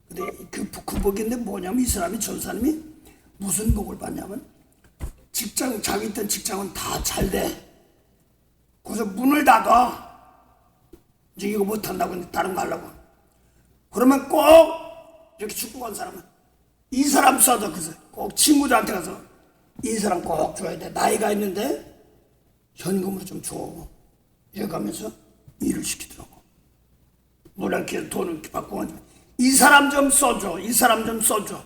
근데 그 복인데 뭐냐면 이 사람이 전사님이 무슨 복을 받냐면 직장 자기 있던 직장은 다 잘 돼. 그래서 문을 닫아. 이제 이거 못한다고 다른 거 하려고. 그러면 꼭 이렇게 축복한 사람은 이 사람 써도 그래서 꼭 친구들한테 가서 이 사람 꼭 줘야 돼. 나이가 있는데 현금으로 좀 줘. 이렇게 하면서 일을 시키더라고. 물론 돈을 받고 이 사람 좀 써줘. 이 사람 좀 써줘.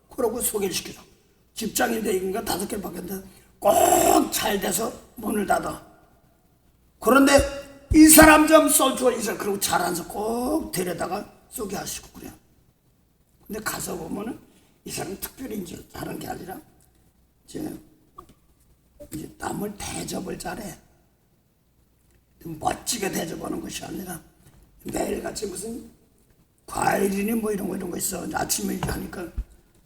그러고 소개를 시키죠. 직장인데 이건가 5개를 받겠는데 꼭 잘 돼서 문을 닫아. 그런데 이 사람 좀 써줘. 이 사람 그러고 잘해서 꼭 데려다가 소개하시고 그래요. 근데 가서 보면은 이 사람은 특별히 이제 하는 게 아니라 이제 남을 대접을 잘해. 멋지게 대접하는 것이 아니라 매일같이 무슨 과일이니 뭐 이런 거 있어. 아침에 이제 하니까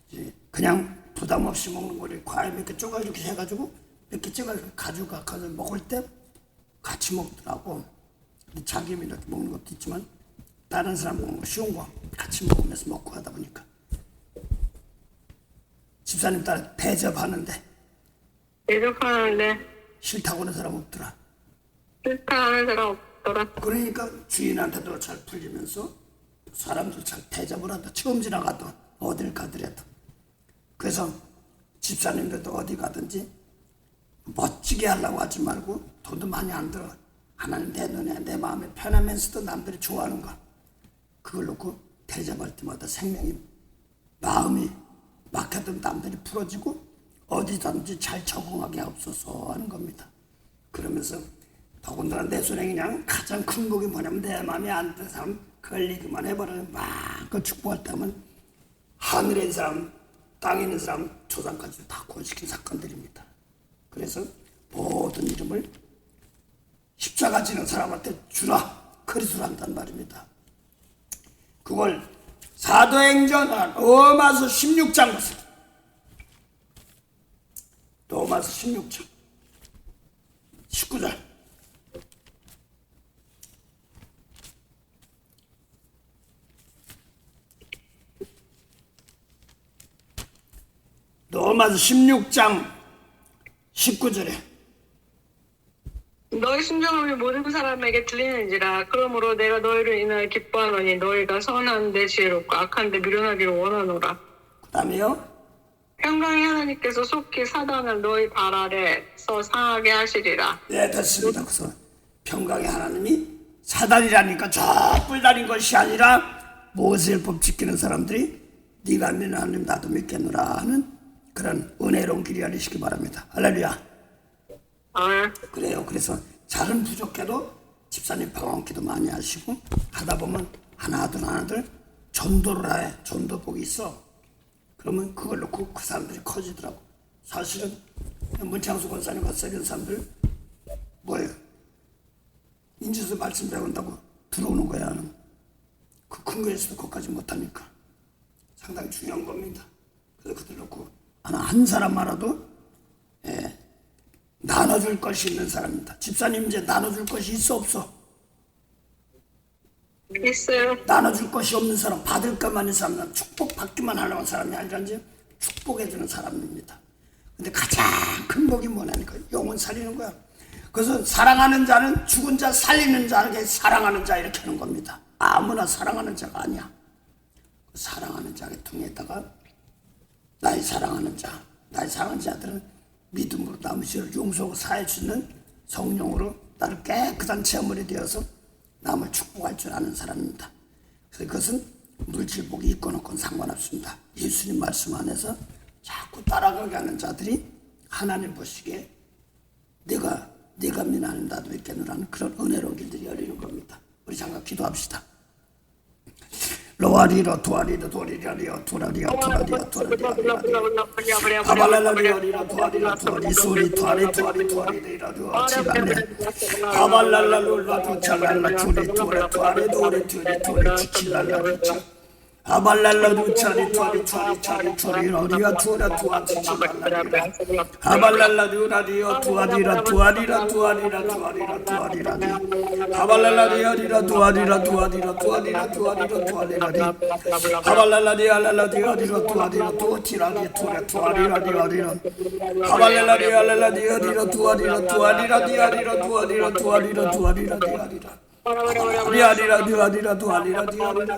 이제 그냥 부담 없이 먹는 거를 과일 몇 개 쪼가 이렇게 해가지고 몇 개 쪼가 가져가서 먹을 때 같이 먹더라고. 자기는 이렇게 먹는 것도 있지만 다른 사람 먹는 거 쉬운 거 같이 먹으면서 먹고 하다 보니까 집사님 따라 대접하는데 싫다고 하는 사람 없더라. 싫다 하는 사람 없더라. 그러니까 주인한테도 잘 풀리면서 사람들 잘 대접을 한다. 처음 지나가도 어딜 가더라도. 그래서 집사님들도 어디 가든지 멋지게 하려고 하지 말고 돈도 많이 안 들어. 하나님 내 눈에 내 마음에 편하면서도 남들이 좋아하는 거 그걸 놓고 대접할 때마다 생명이 마음이 막혀든 남들이 풀어지고 어디든지 잘 적응하게 없어서 하는 겁니다. 그러면서 더군다나 내 손에 그냥 가장 큰 복이 뭐냐면 내 마음에 안 드는 사람 걸리기만 해버리면 마음껏 축복할 때 하면 하늘에 있는 사람 땅에 있는 사람 조상까지 다 구원시킨 사건들입니다. 그래서 모든 이름을 십자가 지는 사람한테 주라 그리스도로 한단 말입니다. 그걸 사도행전 로마서 16장 보세요. 로마서 16장 19절 로마서 16장 19절에 너희 심정함이 모든 사람에게 들리는지라. 그러므로 내가 너희를 인하여 기뻐하노니 너희가 선한데 지혜롭고 악한데 미련하기를 원하노라. 그 다음에요. 평강의 하나님께서 속히 사단을 너희 발 아래서 상하게 하시리라. 네, 됐습니다. 그래서 평강의 하나님이 사단이라니까 저 뿔다린 것이 아니라 모세율법 지키는 사람들이 네가 믿는 하나님 나도 믿겠노라 하는 그런 은혜로운 길이 열리시기 바랍니다. 할렐루야. 그래요. 그래서 잘은 부족해도 집사님 방언기도 많이 하시고 하다 보면 하나둘 전도를 해. 전도복이 있어. 그러면 그걸 놓고 그 사람들이 커지더라고. 사실은 문창수 권사님과 세련 사람들 뭐예요? 인지서 말씀 배운다고 들어오는 거야. 그 큰 교회에서도 그것까지 못하니까 상당히 중요한 겁니다. 그래서 그들 놓고 하나 한 사람만라도 나눠줄 것이 있는 사람입니다. 집사님 이제 나눠줄 것이 있어 없어? 있어요. 나눠줄 것이 없는 사람, 받을 것만 있는 사람은 축복받기만 하려는 사람이 아니라 이제 축복해주는 사람입니다. 근데 가장 큰 복이 뭐냐니까 영혼 살리는 거야. 그래서 사랑하는 자는 죽은 자 살리는 자에게 사랑하는 자 이렇게 하는 겁니다. 아무나 사랑하는 자가 아니야. 사랑하는 자의 통에다가 나의 사랑하는 자들은 믿음으로 남의 죄를 용서하고 사해 주는 성령으로 나를 깨끗한 제물이 되어서 남을 축복할 줄 아는 사람입니다. 그래서 그것은 물질복이 있건 없건 상관없습니다. 예수님 말씀 안에서 자꾸 따라가게 하는 자들이 하나님 보시기에 내가 믿는 하나님 나도 믿겠노라는 그런 은혜로운 길들이 열리는 겁니다. 우리 잠깐 기도합시다. 로아리로 도아리로 도리라리오 도라리오 도라리오 도라리오 아발랄라리오리로 도아리로 도아리 소리 도아리 도아리 도아리리라도 치랄레 아발랄랄룰라도 찰랄라 조리 도레 도아리 도리 도리 도리 치칠랄라 비치 아발랄라도 차리 도아리 차리 차리 차리 로리아 도라 도아 치칠랄라리라 아발랄라도 라리오 도아리라 도아리라 도아리라 도아리라 도아리라 아발랄라리오리라 도아리라 도아리라 도아리라 도아리라 도아리라 하발랄라디알랄라디어디로 도아디로 도티라디 토레 도아리라디어디로 하발랄라디알랄라디어디로 도아디로 도아리라디아리로 도아디로 도아리로 도아리라디아리라 리아리라 디아리라 도아리라 디아리라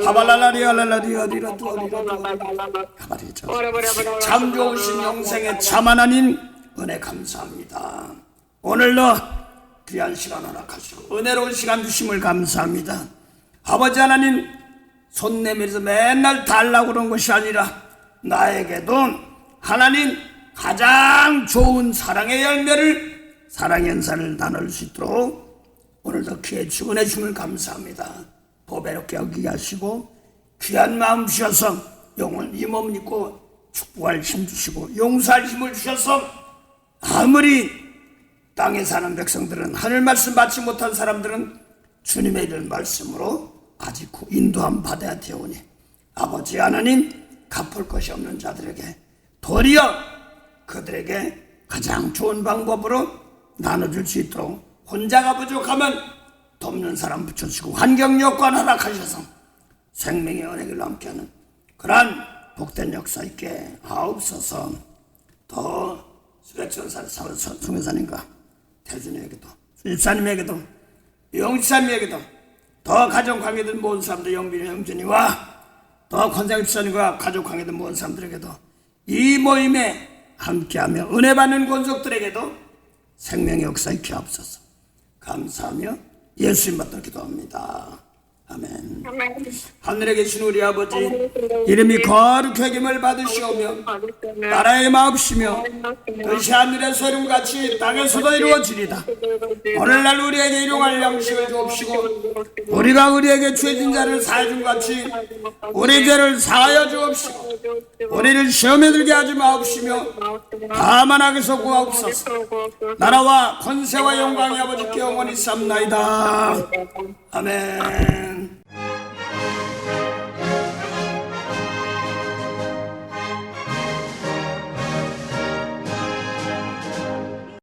하발랄라디알랄라디어디로 도아리라 도아리라 참 좋으신 영생의 참 하나님 은혜 감사합니다. 오늘도 귀한 시간 허락하시고 은혜로운 시간 주심을 감사합니다. 아버지 하나님 손 내밀어서 맨날 달라고 그런 것이 아니라 나에게도 하나님 가장 좋은 사랑의 열매를 사랑의 연사를 나눌 수 있도록 오늘도 기회 주시고 은혜 주심을 감사합니다. 보배롭게 여기게 하시고 귀한 마음 주셔서 영혼 이 몸 입고 축복할 힘 주시고 용서할 힘을 주셔서 아무리 땅에 사는 백성들은 하늘 말씀 받지 못한 사람들은 주님의 이런 말씀으로 아직 인도함 받아야 되오니 아버지 하나님 갚을 것이 없는 자들에게 도리어 그들에게 가장 좋은 방법으로 나눠줄 수 있도록 혼자가 부족하면 돕는 사람 붙여주시고 환경 여건 허락하셔서 생명의 은혜를 함께하는 그러한 복된 역사 있게 하옵소서. 더 수백천사 성교사님과 태준에게도 일사님에게도 영지사님에게도 더 가정관계들 모든 사람들 영빈이 형준이와 또 권장 집사님과 가족 관계된 모든 사람들에게도 이 모임에 함께하며 은혜 받는 권속들에게도 생명의 역사 있게 하옵소서. 감사하며 예수님 받들어 기도합니다. 아멘. 하늘에 계신 우리 아버지, 이름이 거룩히 여김을 받으시오며 나라의 마옵시며 뜻이 하늘에서 이룬같이 땅에서도 이루어지리다. 오늘날 우리에게 일용할 양식을 주옵시고 우리가 우리에게 죄진 자를 사해준 같이 우리 죄를 사하여 주옵시고 우리를 시험에 들게 하지 마옵시며 다만 악에서 구하옵소서. 나라와 권세와 영광이 아버지께 영원히 삼나이다. 아멘.